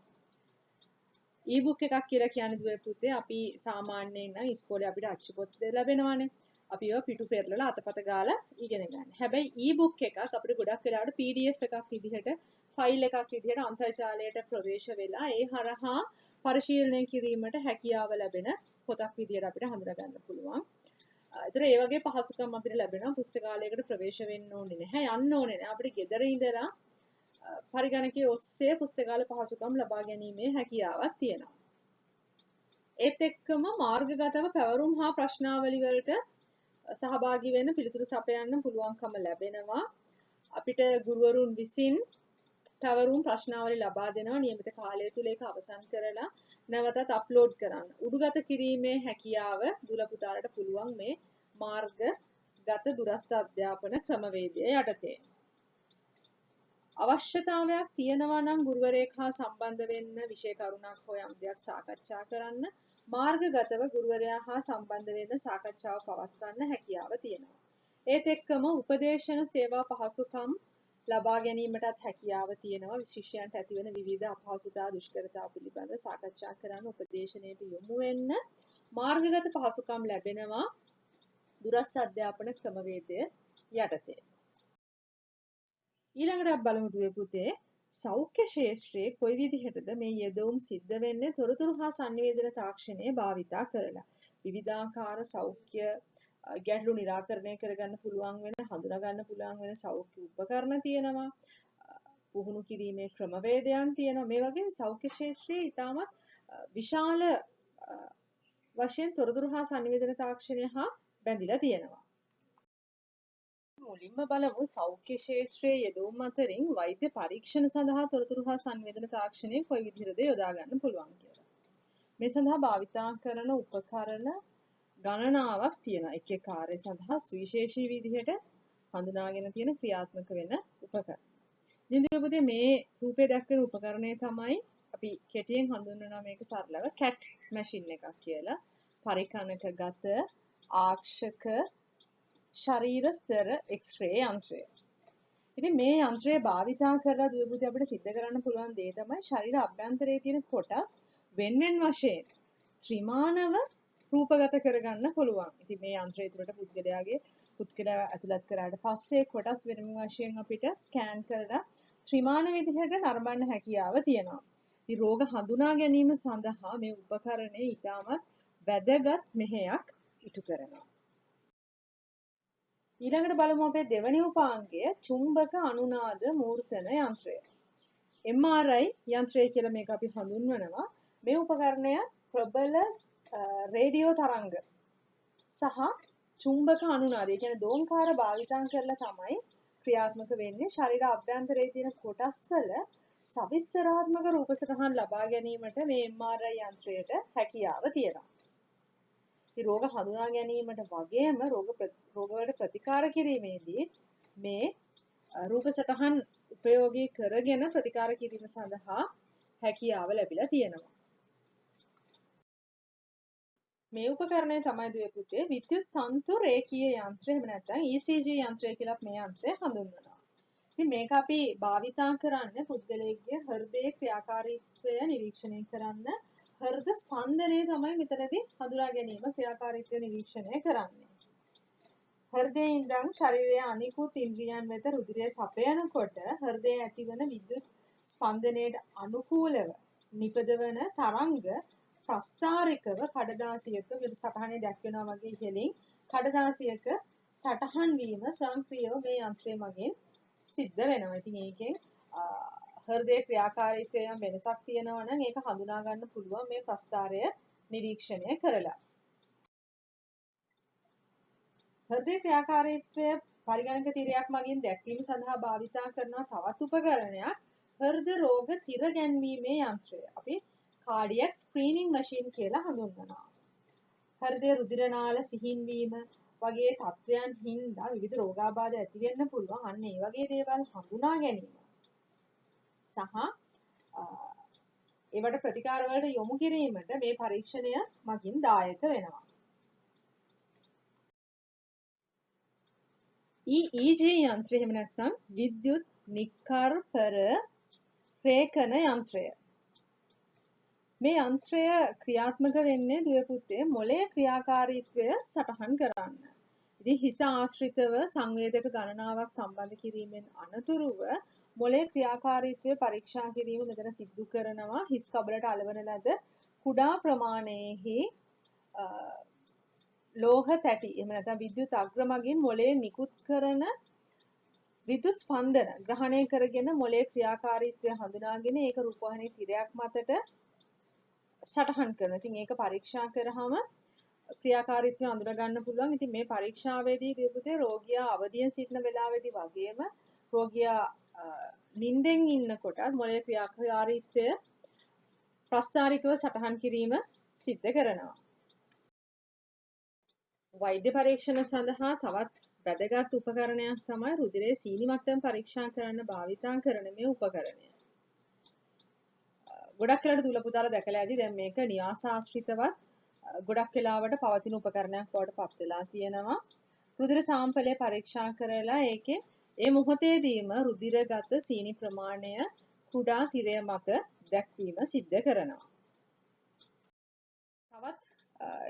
ඊබුක් එකක් කියලා කියන්නේ දුවේ පුතේ අපි සාමාන්‍යයෙන් නම් ඉස්කෝලේ අපිට අච්චු පොත් ලැබෙනවානේ. අපි ඒවා පිටු පෙරලලා අතපත ගාලා ඉගෙන ගන්න. හැබැයි ඊබුක් එකක් අපිට ගොඩක් වෙලාවට PDF එකක් විදිහට ෆයිල් එකක් විදිහට අන්තර්ජාලයට ප්‍රවේශ වෙලා ඒ හරහා පරිශීලනය කිරීමට හැකියාව ලැබෙන පොතක් විදිහට අපිට හඳුනා ගන්න පුළුවන්. ඒතර ඒ වගේ පහසුකම් අපිට ලැබෙනවා පුස්තකාලයකට ප්‍රවේශ වෙන්න ඕනේ නැහැ. යන්න ඕනේ නැහැ. අපිට ගෙදර ඉඳලා පරිගණකයේ ඔස්සේ පුස්තකාල පහසුකම් ලබා ගැනීමේ හැකියාවක් තියෙනවා. ඒත් එක්කම මාර්ගගතව පැවරුම් හා ප්‍රශ්නාවලි වලට සහභාගී වෙන්න පිළිතුරු සපයන්න පුළුවන්කම ලැබෙනවා. අපිට ගුරුවරුන් විසින් පැවරුම් ප්‍රශ්නාවලි ලබා දෙනවා නියමිත කාලය තුල ඒක අවසන් කරලා නැවතත් අප්ලෝඩ් කරන්න. උඩුගත කිරීමේ හැකියාව දුල පුතාලට පුළුවන් මේ මාර්ගගත දුරස්ථ අධ්‍යාපන ක්‍රමවේදය යටතේ. අවශ්‍යතාවයක් තියෙනවා නම් ගුරුවරයෙක් හා සම්බන්ධ වෙන්න විෂය කරුණක් හෝ යම් දෙයක් සාකච්ඡා කරන්න මාර්ගගතව ගුරුවරයා හා සම්බන්ධ වෙන්න සාකච්ඡාව පවත්වන්න හැකියාව තියෙනවා. ඒත් එක්කම උපදේශන සේවා පහසුකම් ලබා ගැනීමටත් හැකියාව තියෙනවා. ශිෂ්‍යයන්ට ඇතිවන විවිධ අපහසුතා දුෂ්කරතා පිළිබඳ සාකච්ඡා කරන්න උපදේශනයට යොමු වෙන්න මාර්ගගත පහසුකම් ලැබෙනවා දුරස්ථ අධ්‍යාපන ක්‍රමවේදය යටතේ. ඊළඟට බලමු දුවේ පුතේ සෞඛ්‍ය ශාස්ත්‍රයේ කොයි විදිහටද මේ යෙදවුම් සිද්ධ වෙන්නේ තොරතුරු හා sannivedana තාක්ෂණය භාවිතා කරලා විවිධාකාර සෞඛ්‍ය ගැටලු निराකරණය කරගන්න පුළුවන් වෙන හඳුනා ගන්න පුළුවන් වෙන සෞඛ්‍ය උපකරණ තියෙනවා පුහුණු කිරීමේ ක්‍රමවේදයන් තියෙනවා මේ වගේ සෞඛ්‍ය ශාස්ත්‍රයේ ඉතාමත් විශාල වශයෙන් තොරතුරු හා sannivedana තාක්ෂණය හා බැඳිලා තියෙනවා. මුලින්ම බලමු සෞඛ්‍ය ශාස්ත්‍රයේ යෙදවුම් අතරින් වෛද්‍ය පරීක්ෂණ සඳහා තොරතුරු හා sannivedana තාක්ෂණය කොයි විදිහටද යොදා ගන්න පුළුවන් කියලා. මේ සඳහා භාවිතා කරන උපකරණ ගණනාවක් තියෙනවා. එක් එක් කාර්ය සඳහා සුවිශේෂී විදිහට හඳුනාගෙන තියෙන ක්‍රියාත්මක වෙන උපකරණ. ඉතින් මේ රූපේ දැක්වෙන උපකරණය තමයි අපි කෙටියෙන් හඳුන්වනවා මේක සරලව CAT මැෂින් එකක් කියලා. පරිකණකගත ආක්ෂක ශරීර ස්තර එක්ස්රේ යන්ත්‍රය. ඉතින් මේ යන්ත්‍රය භාවිතා කරලා දුවේ පුතේ අපිට සිද්ධ කරන්න පුළුවන් දේ තමයි ශරීර අභ්‍යන්තරයේ තියෙන කොටස් වෙන වශයෙන් ත්‍රිමානව රූපගත කරගන්න පුළුවන්. ඉතින් මේ යන්ත්‍රය තුළට පුද්ගලයා ඇතුළත් කරාට පස්සේ කොටස් වෙන වශයෙන් අපිට ස්කෑන් කරලා ත්‍රිමාන විදිහට නරඹන්න හැකියාව තියෙනවා. ඉතින් රෝග හඳුනා ගැනීම සඳහා මේ උපකරණය ඉතාමත් වැදගත් මෙහෙයක් ඉටු කරනවා. ඊළඟට බලමු අපේ දෙවැනි උපාංගය චුම්බක අනුනාද මූර්තන යන්ත්‍රය. MRI යන්ත්‍රය කියලා මේක අපි හඳුන්වනවා. මේ උපකරණය ප්‍රබල රේඩියෝ තරංග සහ චුම්බක අනුනාද, ඒ කියන්නේ දෝංකාර භාවිතං කරලා තමයි ක්‍රියාත්මක වෙන්නේ. ශරීර අභ්‍යන්තරයේ තියෙන කොටස් වල සවිස්තරාත්මක රූප සටහන් ලබා ගැනීමට මේ MRI යන්ත්‍රයට හැකියාව තියෙනවා. ඉතින් රෝග හඳුනා ගැනීමට වගේම රෝගවලට ප්‍රතිකාර කිරීමේදී මේ රූප සටහන් උපයෝගී කරගෙන ප්‍රතිකාර කිරීම සඳහා හැකියාව ලැබිලා තියෙනවා. මේ උපකරණය තමයි දුවේ පුතේ විද්‍යුත් තන්තු රේඛීය යන්ත්‍රය එහෙම නැත්නම් ECG යන්ත්‍රය කියලා මේ යන්ත්‍රය හඳුන්වනවා. ඉතින් මේක අපි භාවිතා කරන්නේ පුද්ගලයෙක්ගේ හෘදයේ ක්‍රියාකාරීත්වය නිරීක්ෂණය කරන්න. හෘද ස්පන්දනය තමයි මෙතනදී හඳුනා ගැනීම ක්‍රියාකාරීත්වය නිරීක්ෂණය කරන්නේ. හෘදයේ ඉඳන් ශරීරයේ අනිකුත් ඉන්ද්‍රියයන් වෙත රුධිරය සපයනකොට හෘදයේ ඇතිවන විද්‍යුත් ස්පන්දනයට අනුකූලව නිපදවන තරංග ප්‍රස්ථාරිකව කඩදාසියක මේ සටහනේ දැක්වෙනවා වගේ ඉහළින් කඩදාසියක සටහන් වීම ස්වයංක්‍රීයව මේ යන්ත්‍රය මගින් සිද්ධ වෙනවා. ඉතින් ඒකෙන් හෘදයේ ක්‍රියාකාරීත්වයේ යම් වෙනසක් තියෙනවා නම් ඒක හඳුනා ගන්න පුළුවන් මේ ප්‍රස්ථාරය නිරීක්ෂණය කරලා. හෘදයේ ක්‍රියාකාරීත්වය පරිගණක තිරයක් මගින් දැක්වීම සඳහා භාවිතා කරන තවත් උපකරණයක් හෘද රෝග තිර ගැන්වීමේ යන්ත්‍රය. අපි කාඩියක් ස්ක්‍රීනින් මැෂින් කියලා හඳුන්වනවා. හෘදයේ රුධිර නාල සිහින් වීම වගේ තත්ත්වයන් හින්දා විවිධ රෝගාබාධ ඇති වෙන්න පුළුවන්. අන්න ඒ වගේ දේවල් හඳුනා ගැනීම සහ ඒවට ප්‍රතිකාර වලට යොමු කිරීමට මේ පරීක්ෂණය මගින් දායක වෙනවා. EEG යන්ත්‍රය එහෙම නැත්නම් විද්‍යුත් නික්කර්පර රේඛන යන්ත්‍රය. මේ යන්ත්‍රය ක්‍රියාත්මක වෙන්නේ දුවේ පුතේ මොළයේ ක්‍රියාකාරීත්වය සටහන් කරන්න. ඉතින් හිස ආශ්‍රිතව සංවේදක ගණනාවක් සම්බන්ධ කිරීමෙන් අනතුරුව මොළයේ ක්‍රියාකාරීත්වය පරීක්ෂා කිරීම මෙතන සිදු කරනවා. හිස් කබලට අලවන ලද කුඩා ප්‍රමාණයෙහි ලෝහ තැටි එහෙම නැත්නම් විද්‍යුත් අග්‍ර මගින් මොළයේ නිකුත් කරන විද්‍යුත් ස්පන්දන ග්‍රහණය කරගෙන මොළයේ ක්‍රියාකාරීත්වය හඳුනාගෙන ඒක රූපවාහිනී තිරයක් මතට සටහන් කරනවා. ඉතින් ඒක පරීක්ෂා කරාම ක්‍රියාකාරීත්වය අඳුර ගන්න පුළුවන්. ඉතින් මේ පරීක්ෂාවේදී දීපුතේ රෝගියා අවදියෙන් සිටින වෙලාවේදී වගේම රෝගියා නිින්දෙන් ඉන්නකොටත් මොළයේ ක්‍රියාකාරීත්වය ප්‍රස්ථාරිකව සටහන් කිරීම සිද්ධ කරනවා. වෛද්‍ය පරීක්ෂණ සඳහා තවත් වැදගත් උපකරණයක් තමයි රුධිරයේ සීනි මට්ටම පරීක්ෂා කරන්න භාවිතා කරන මේ උපකරණය. ගොඩක් වෙලාවට දුල පුතාලා දැකලා ඇති දැන් මේක න්‍යාසාශ්‍රිතවත් ගොඩක් වෙලාවට පවතින උපකරණයක් බවට පත් වෙලා තියෙනවා. රුධිර සාම්පලය පරීක්ෂා කරලා ඒකේ ඒ මොහොතේදීම රුධිරගත සීනි ප්‍රමාණය කුඩා තිරය මත දැක්වීම සිද්ධ කරනවා. තවත්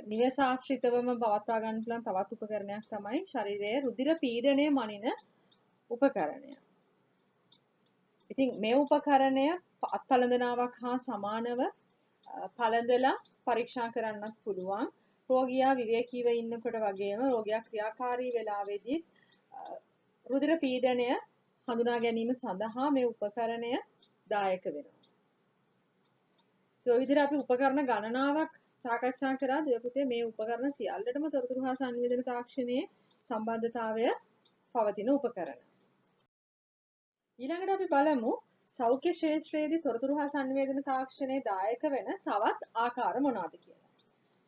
නිවසාශ්‍රිතවම පවත්වා ගන්න පුළුවන් තවත් උපකරණයක් තමයි ශරීරයේ රුධිර පීඩනය මනින උපකරණය. ඉතින් මේ උපකරණය අත්පලඳනාවක් හා සමානව පළඳලා පරීක්ෂා කරන්නත් පුළුවන්. රෝගියා විවේකීව ඉන්නකොට වගේම රෝගියා ක්‍රියාකාරී වෙලාවේදී රුධිර පීඩනය හඳුනා ගැනීම සඳහා මේ උපකරණය දායක වෙනවා. ඒ විදිහට අපි උපකරණ ගණනාවක් සාකච්ඡා කරා දෙපුතේ මේ උපකරණ සියල්ලටම තොරතුරු හා සංවේදන තාක්ෂණයේ සම්බන්ධතාවය පවතින උපකරණ. ඊළඟට අපි බලමු සෞඛ්‍ය ශාස්ත්‍රයේදී තොරතුරු හා සංවේදන තාක්ෂණයේ දායක වෙන තවත් ආකාර මොනවාද කියලා.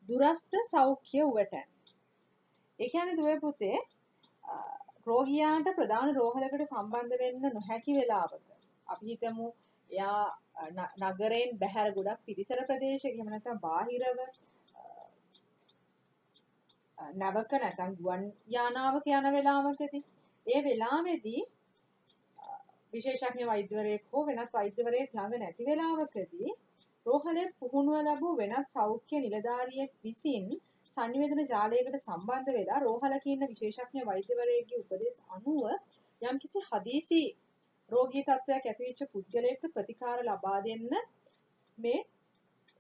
දුරස්ත සෞඛ්‍ය උවටැන්. ඒ කියන්නේ දුවේ පුතේ රෝගියාට ප්‍රධාන රෝහලකට සම්බන්ධ වෙන්න නොහැකි වෙලාවක අපි හිතමු එයා නගරයෙන් බැහැර ගොඩක් පිරිසර ප්‍රදේශයක එහෙම නැත්නම් බාහිරව නැවක නැත්නම් ගුවන් යානාවක යන වෙලාවකදී ඒ වෙලාවේදී විශේෂඥ වෛද්‍යවරයෙක් හෝ වෙනත් වෛද්‍යවරයෙක් ළඟ නැති වෙලාවකදී රෝහලේ පුහුණුව ලැබූ වෙනත් සෞඛ්‍ය නිලධාරියෙක් විසින් සංනිවේදන ජාලයකට සම්බන්ධ වෙලා රෝහලක ඉන්න විශේෂඥ වෛද්‍යවරයෙක්ගේ උපදෙස් අනුව යම්කිසි හදිසි රෝගී තත්ත්වයක් ඇතිවෙච්ච පුද්ගලයෙකුට ප්‍රතිකාර ලබා දෙන්න මේ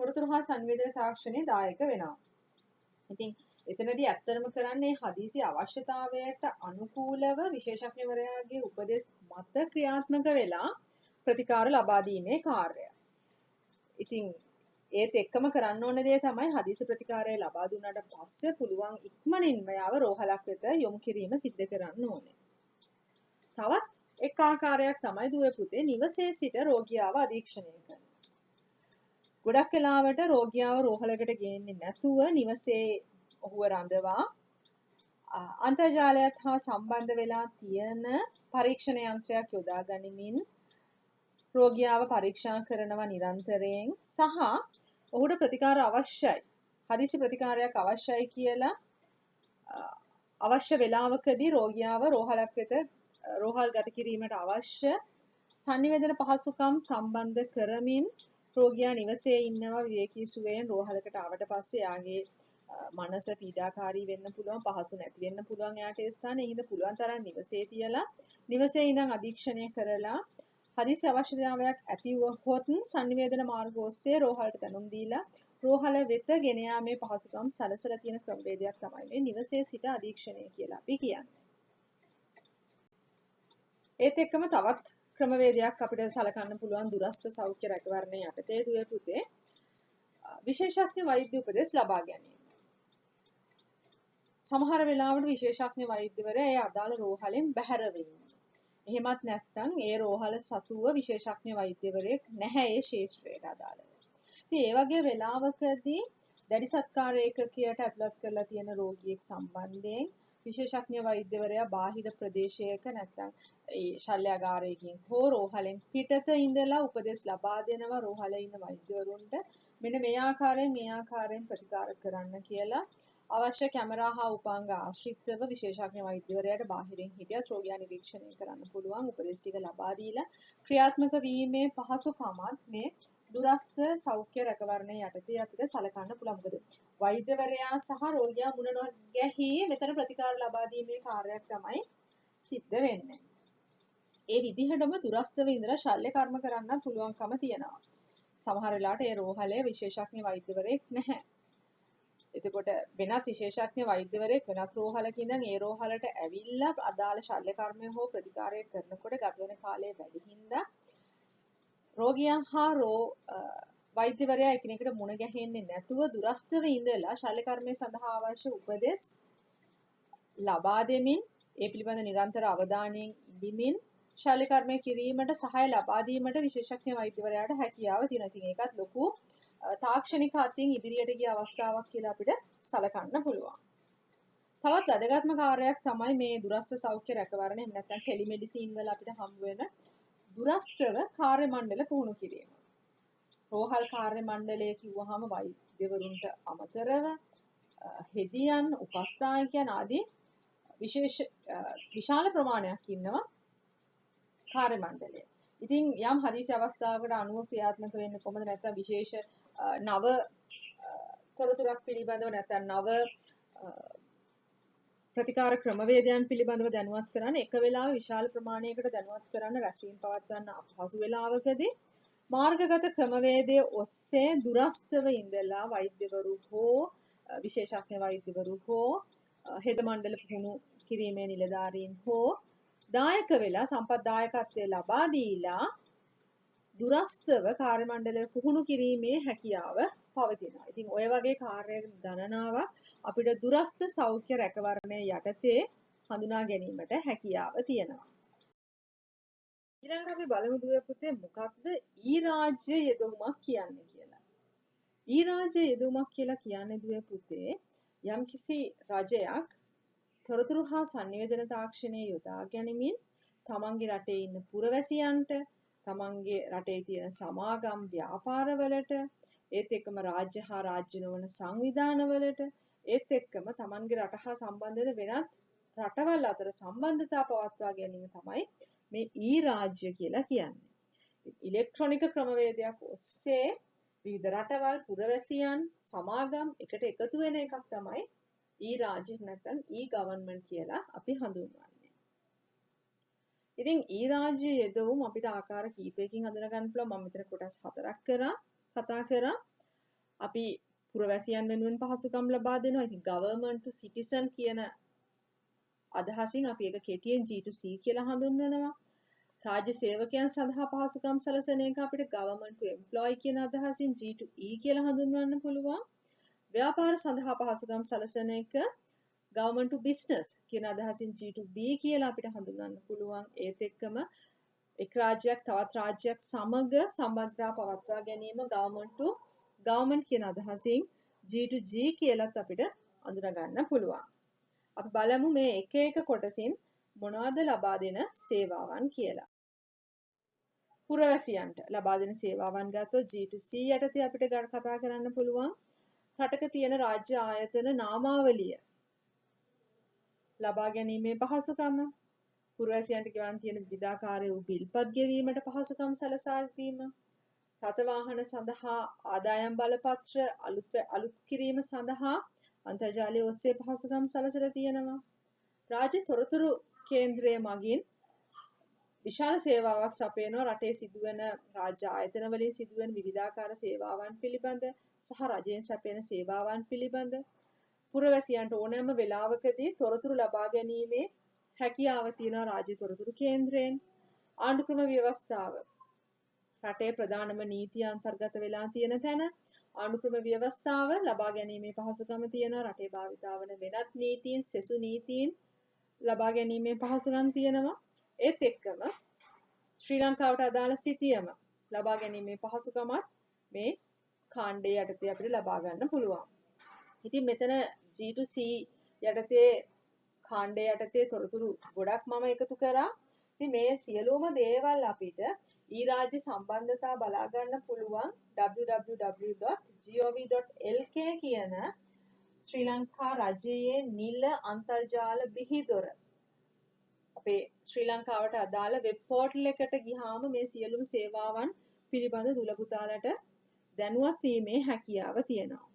තොරතුරු හා සංවේදන තාක්ෂණය දායක වෙනවා. ඉතින් එතනදී ඇත්තටම කරන්නේ හදිසි අවශ්‍යතාවයට අනුකූලව විශේෂඥවරයාගේ උපදෙස් මත ක්‍රියාත්මක වෙලා ප්‍රතිකාර ලබා දීමේ කාර්යය. ඉතින් ඒත් එක්කම කරන්න ඕන දේ තමයි හදිසි ප්‍රතිකාරය ලබා දුන්නාට පස්සේ පුළුවන් ඉක්මනින්ම යාව රෝහලක් වෙත යොමු කිරීම සිද්ධ කරන්න ඕනේ. තවත් එක් ආකාරයක් තමයි දුවේ පුතේ නිවසේ සිට රෝගියාව අධීක්ෂණය කරන. ගොඩක් වෙලාවට රෝගියාව රෝහලකට ගෙන්නේ නැතුව නිවසේ ඔහුව රඳවා අන්තර්ජාලයත් හා සම්බන්ධ වෙලා තියෙන පරීක්ෂණ යන්ත්‍රයක් යොදා ගනිමින් රෝගියාව පරීක්ෂා කරනවා නිරන්තරයෙන් සහ ඔහුට ප්‍රතිකාර අවශ්‍යයි. හදිසි ප්‍රතිකාරයක් අවශ්‍යයි කියලා අවශ්‍ය වේලාවකදී රෝගියාව රෝහලක් වෙත රෝහල් ගත කිරීමට අවශ්‍ය සංනිවේදන පහසුකම් සම්බන්ධ කරමින් රෝගියා නිවසේ ඉන්නවා විවේකී සුවයෙන් රෝහලකට ආවට පස්සේ යාගේ මනස පීඩාකාරී වෙන්න පුළුවන් පහසු නැති වෙන්න පුළුවන් යාට ඒ ස්ථානයේ ඉඳ පුළුවන් තරම් නිවසේ තියලා නිවසේ ඉඳන් අධීක්ෂණය කරලා හදිසි අවශ්‍යතාවයක් ඇති වුවහොත් සංනිවේදන මාර්ග ඔස්සේ රෝහලට දැනුම් දීලා රෝහල වෙත ගෙන යාමේ පහසුකම් සැලසලා තියෙන ක්‍රමවේදයක් තමයි මේ නිවසේ සිට අධීක්ෂණය කියලා අපි කියන්නේ. ඒත් එක්කම තවත් ක්‍රමවේදයක් අපිට සලකන්න පුළුවන් දුරස්ත සෞඛ්‍ය රැකවරණය යටතේ දුවේ පුතේ විශේෂඥ වෛද්‍ය උපදෙස් ලබා ගැනීම. සමහර වෙලාවට විශේෂඥ වෛද්‍යවරයා ඒ අදාළ රෝහලෙන් බැහැර වෙනවා. එහෙමත් නැත්නම් ඒ රෝහල සතුව විශේෂඥ වෛද්‍යවරයෙක් නැහැ ඒ ශාස්ත්‍රයට අදාළව. ඉතින් ඒ වගේ වෙලාවකදී දැඩි සත්කාර ඒකකයට ඇතුළත් කරලා තියෙන රෝගියෙක් සම්බන්ධයෙන් විශේෂඥ වෛද්‍යවරයා බාහිර ප්‍රදේශයක නැත්නම් ඒ ශල්‍යාගාරයකින් හෝ රෝහලෙන් පිටත ඉඳලා උපදෙස් ලබා දෙනවා රෝහලේ ඉන්න වෛද්‍යවරුන්ට මෙන්න මේ ආකාරයෙන් ප්‍රතිකාර කරන්න කියලා අවශ්‍ය කැමරා හා උපාංග ආශ්‍රිතව විශේෂඥ වෛද්‍යවරයාට බාහිරින් හිටියත් රෝගියා නිරීක්ෂණය කරන්න පුළුවන් උපදෙස් ටික ලබා දීලා ක්‍රියාත්මක වීමේ පහසුකමත් මේ දුරස්ථ සෞඛ්‍ය රැකවරණය යටතේ අපිට සලකන්න පුළුවන්. මොකද වෛද්‍යවරයා සහ රෝගියා මුණ නොගැහී මෙතන ප්‍රතිකාර ලබා දීමේ කාර්යයක් තමයි සිද්ධ වෙන්නේ. ඒ විදිහටම දුරස්ථව ඉඳලා ශල්‍ය කර්ම කරන්න පුළුවන්කම තියෙනවා. සමහර වෙලාවට ඒ රෝහලේ විශේෂඥ වෛද්‍යවරයෙක් නැහැ. එතකොට වෙනත් විශේෂඥ වෛද්‍යවරයෙක් වෙනත් රෝහලක ඉඳන් ඒ රෝහලට ඇවිල්ලා අදාළ ශල්‍ය කර්මය හෝ ප්‍රතිකාරය කරනකොට ගත වෙන කාලය වැඩි හින්දා රෝගියා හා වෛද්‍යවරයා එකිනෙකට මුණ ගැහෙන්නේ නැතුව දුරස්ථව ඉඳලා ශල්‍ය කර්මය සඳහා අවශ්‍ය උපදෙස් ලබා දෙමින් ඒ පිළිබඳ නිරන්තර අවධානයෙන් ඉඳිමින් ශල්‍ය කර්මය කිරීමට සහාය ලබා දීමට විශේෂඥ වෛද්‍යවරයාට හැකියාව තියෙනවා. ඉතින් ඒකත් ලොකු තාක්ෂණික අතින් ඉදිරියට ගිය අවස්ථාවක් කියලා අපිට සලකන්න පුළුවන්. තවත් වැදගත්ම කාර්යයක් තමයි මේ දුරස්ථ සෞඛ්‍ය රැකවරණය. එහෙම නැත්නම් ටෙලිමෙඩිසින් වල අපිට හම්බ වෙන දුරස්ථව කාර්ය මණ්ඩල පුහුණු කිරීම. රෝහල් කාර්ය මණ්ඩලය කිව්වහම වෛද්‍යවරුන්ට අමතරව හෙදියන්, උපස්ථායකයන් ආදී විශාල ප්‍රමාණයක් ඉන්නවා කාර්ය මණ්ඩලය. ඉතින් යම් හදිසි අවස්ථාවකට අනුව ක්‍රියාත්මක වෙන්න කොහොමද නැත්නම් විශේෂ නව තොරතුරක් පිළිබඳව නැත්නම් නව ප්‍රතිකාර ක්‍රමවේදයන් පිළිබඳව දැනුවත් කරන්න එක වෙලාවෙ විශාල ප්‍රමාණයකට දැනුවත් කරන්න රැස්වීම පවත්වන්න අපහසු වෙලාවකදී මාර්ගගත ක්‍රමවේදයේ ඔස්සේ දුරස්ථව ඉඳලා වෛද්‍යවරු හෝ විශේෂඥ වෛද්‍යවරු හෝ හෙද මණ්ඩල පුහුණු කිරීමේ නිලධාරීන් හෝ දායක වෙලා සම්පත් දායකත්වය ලබා දීලා දුරස්ථව කාර්ය මණ්ඩලය පුහුණු කිරීමේ හැකියාව පවතිනවා. ඉතින් ඔය වගේ කාර්ය ගණනාවක් අපිට දුරස්ථ සෞඛ්‍ය රැකවරණය යටතේ හඳුනා ගැනීමට හැකියාව තියෙනවා. ඊළඟට අපි බලමු දුවේ පුතේ මොකක්ද ඊ රාජ්‍ය යෙදවුමක් කියන්නේ කියලා. ඊ රාජ්‍ය යෙදවුමක් කියලා කියන්නේ දුවේ පුතේ යම්කිසි රජයක් තොරතුරු හා sannivedana තාක්ෂණයේ යොදා ගැනීමෙන් තමන්ගේ රටේ ඉන්න පුරවැසියන්ට තමන්ගේ රටේ තියෙන සමාගම් ව්‍යාපාරවලට ඒත් එක්කම රාජ්‍ය හා රාජ්‍ය නොවන සංවිධානවලට ඒත් එක්කම තමන්ගේ රට හා සම්බන්ධ වෙන වෙනත් රටවල් අතර සම්බන්ධතා පවත්වා ගැනීම තමයි මේ ඊ රාජ්‍ය කියලා කියන්නේ. ඉලෙක්ට්‍රොනික ක්‍රමවේදයක් ඔස්සේ විවිධ රටවල් පුරවැසියන් සමාගම් එකට එකතු වෙන එකක් තමයි ඊ රාජ්‍ය නැත්නම් ඊ ගවර්න්මන්ට් කියලා අපි හඳුන්වන්නේ. ඉතින් ඊ රාජ්‍ය යෙදවුම් අපිට ආකාර කීපයකින් හඳුනා ගන්න පුළුවන්. මම මෙතන කොටස් 4ක් කතා කරා. අපි පුරවැසියන් වෙනුවෙන් පහසුකම් ලබා දෙනවා. ඉතින් government to citizen කියන අදහසින් අපි ඒක කෙටියෙන් G2C කියලා හඳුන්වනවා. රාජ්‍ය සේවකයන් සඳහා පහසුකම් සැලසෙන එක අපිට government to employee කියන අදහසින් G2E කියලා හඳුන්වන්න පුළුවන්. ව්‍යාපාර සඳහා පහසුකම් සැලසෙන එක government to business කියන අදහසින් G2B කියලා අපිට හඳුන්වන්න පුළුවන්. ඒත් එක්කම එක් රාජ්‍යයක් තවත් රාජ්‍යයක් සමග සම්බන්ධතා පවත්වා ගැනීම government to government කියන අදහසින් G2G කියලාත් අපිට අඳුනා ගන්න පුළුවන්. අපි බලමු මේ එක එක කොටසින් මොනවද ලබා දෙන සේවාවන් කියලා. පුරවැසියන්ට ලබා දෙන සේවාවන් ගත්තොත් G2C යටතේ අපිට කතා කරන්න පුළුවන්. රටක තියෙන රාජ්‍ය ආයතන නාමාවලිය ලබා ගැනීමේ පහසුකම, පුරවැසියන්ට ගෙවන් තියෙන විවිධාකාර වූ බිල්පත් ගෙවීමට පහසුකම් සලසා දීම, රථ වාහන සඳහා ආදායම් බලපත්‍ර අලුත් කිරීම සඳහා අන්තර්ජාලය ඔස්සේ පහසුකම් සලසලා තියෙනවා. රාජ්‍ය තොරතුරු කේන්ද්‍රය මගින් විශාල සේවාවක් සපයනවා රටේ සිදුවෙන රාජ්‍ය ආයතන වලින් සිදුවෙන විවිධාකාර සේවාවන් පිළිබඳ සහ රජයෙන් සැපෙන සේවාවන් පිළිබඳ පුරවැසියන්ට ඕනෑම වෙලාවකදී තොරතුරු ලබා ගැනීමේ හැකියාව තියෙනවා රාජ්‍ය තොරතුරු කේන්ද්‍රයෙන්. ආණ්ඩුක්‍රම ව්‍යවස්ථාව රටේ ප්‍රධානම නීතිය අන්තර්ගත වෙලා තියෙන තැන ආණ්ඩුක්‍රම ව්‍යවස්ථාව ලබා ගැනීමේ පහසුකම තියෙනවා. රටේ භාවිතා වන වෙනත් නීතීන්, සෙසු නීතීන් ලබා ගැනීමේ පහසුකම් තියෙනවා. ඒත් එක්කම ශ්‍රී ලංකාවට අදාළ සිතියම ලබා ගැනීමේ පහසුකමත් මේ කාණ්ඩය යටතේ අපිට ලබා ගන්න පුළුවන්. ඉතින් මෙතන G2C යටතේ කාණ්ඩය යටතේ තොරතුරු ගොඩක් මම එකතු කරා. ඉතින් මේ සියලුම දේවල් අපිට ඊ රාජ්‍ය සම්බන්ධතා බලා ගන්න පුළුවන් www.gov.lk කියන ශ්‍රී ලංකා රජයේ නිල අන්තර්ජාල බිහිදොර. අපේ ශ්‍රී ලංකාවට අදාළ වෙබ් පෝර්ටල් එකට ගියාම මේ සියලුම සේවාවන් පිළිබඳ දුල පුතාලට දැනුවත් වීමේ හැකියාව තියෙනවා.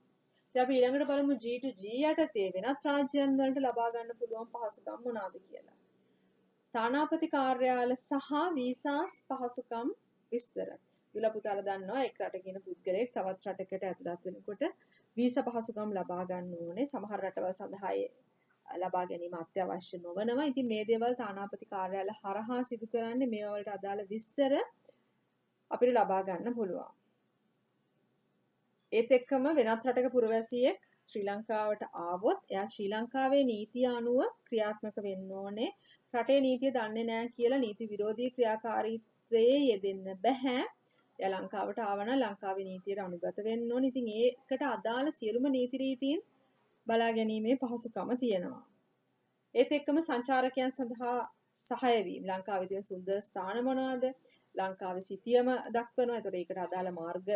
ඉතින් අපි ඊළඟට බලමු G2G යටතේ වෙනත් රාජ්‍යයන් වලට ලබා ගන්න පුළුවන් පහසුකම් මොනවාද කියලා. තානාපති කාර්යාල සහ වීසාස් පහසුකම් විස්තර. දුල පුතාලා දන්නවා එක් රටකින් පුද්ගලයෙක් තවත් රටකට ඇතුළත් වෙනකොට වීසා පහසුකම් ලබා ගන්න ඕනේ. සමහර රටවල් සඳහා ලබා ගැනීම අත්‍යවශ්‍ය නොවනවා. ඉතින් මේ දේවල් තානාපති කාර්යාල හරහා සිදු කරන්නේ මේවා වලට අදාළ විස්තර අපිට ලබා ගන්න පුළුවන්. ඒත් එක්කම වෙනත් රටක පුරවැසියෙක් ශ්‍රී ලංකාවට ආවොත් එයා ශ්‍රී ලංකාවේ නීතිය අනුව ක්‍රියාත්මක වෙන්න ඕනේ. රටේ නීතිය දන්නේ නැහැ කියලා නීති විරෝධී ක්‍රියාකාරීත්වයේ යෙදෙන්න බෑ. එයා ලංකාවට ආවනම් ලංකාවේ නීතියට අනුගත වෙන්න ඕනේ. ඉතින් ඒකට අදාළ සියලුම නීති රීතීන් බලා ගැනීමේ පහසුකම තියෙනවා. ඒත් එක්කම සංචාරකයන් සඳහා සහාය වීම. ලංකාවේ තියෙන සුන්දර ස්ථාන මොනවාද? ලංකාවේ සිටියම දක්වනවා. ඒතකොට ඒකට අදාළ මාර්ග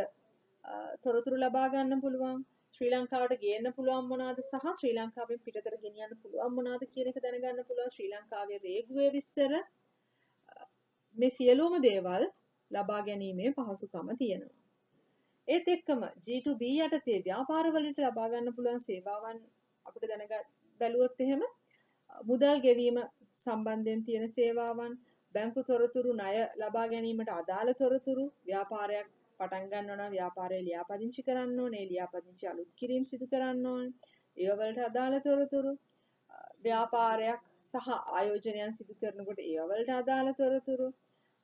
තොරතුරු ලබා ගන්න පුළුවන්. ශ්‍රී ලංකාවට ගේන්න පුළුවන් මොනවාද සහ ශ්‍රී ලංකාවෙන් පිටතට ගෙනියන්න පුළුවන් මොනවාද කියන එක දැනගන්න පුළුවන්. ශ්‍රී ලංකාවේ රේගුවේ විස්තර මේ සියලුම දේවල් ලබා ගැනීමේ පහසුකම තියෙනවා. ඒත් එක්කම G2B යටතේ ව්‍යාපාරවලට ලබා ගන්න පුළුවන් සේවාවන් අපිට බැලුවොත් එහෙම මුදල් ගෙවීම සම්බන්ධයෙන් තියෙන සේවාවන්, බැංකු තොරතුරු, ණය ලබා ගැනීමට අදාළ තොරතුරු, ව්‍යාපාරයක් පටන් ගන්නවා නම් ව්‍යාපාරය ලියාපදිංචි කරන්න ඕනේ. ලියාපදිංචි අලුත් කිරීම සිදු කරන්න ඕනේ. ඒව වලට අදාළ තොරතුරු, ව්‍යාපාරයක් සහ ආයෝජනයන් සිදු කරනකොට ඒව වලට අදාළ තොරතුරු,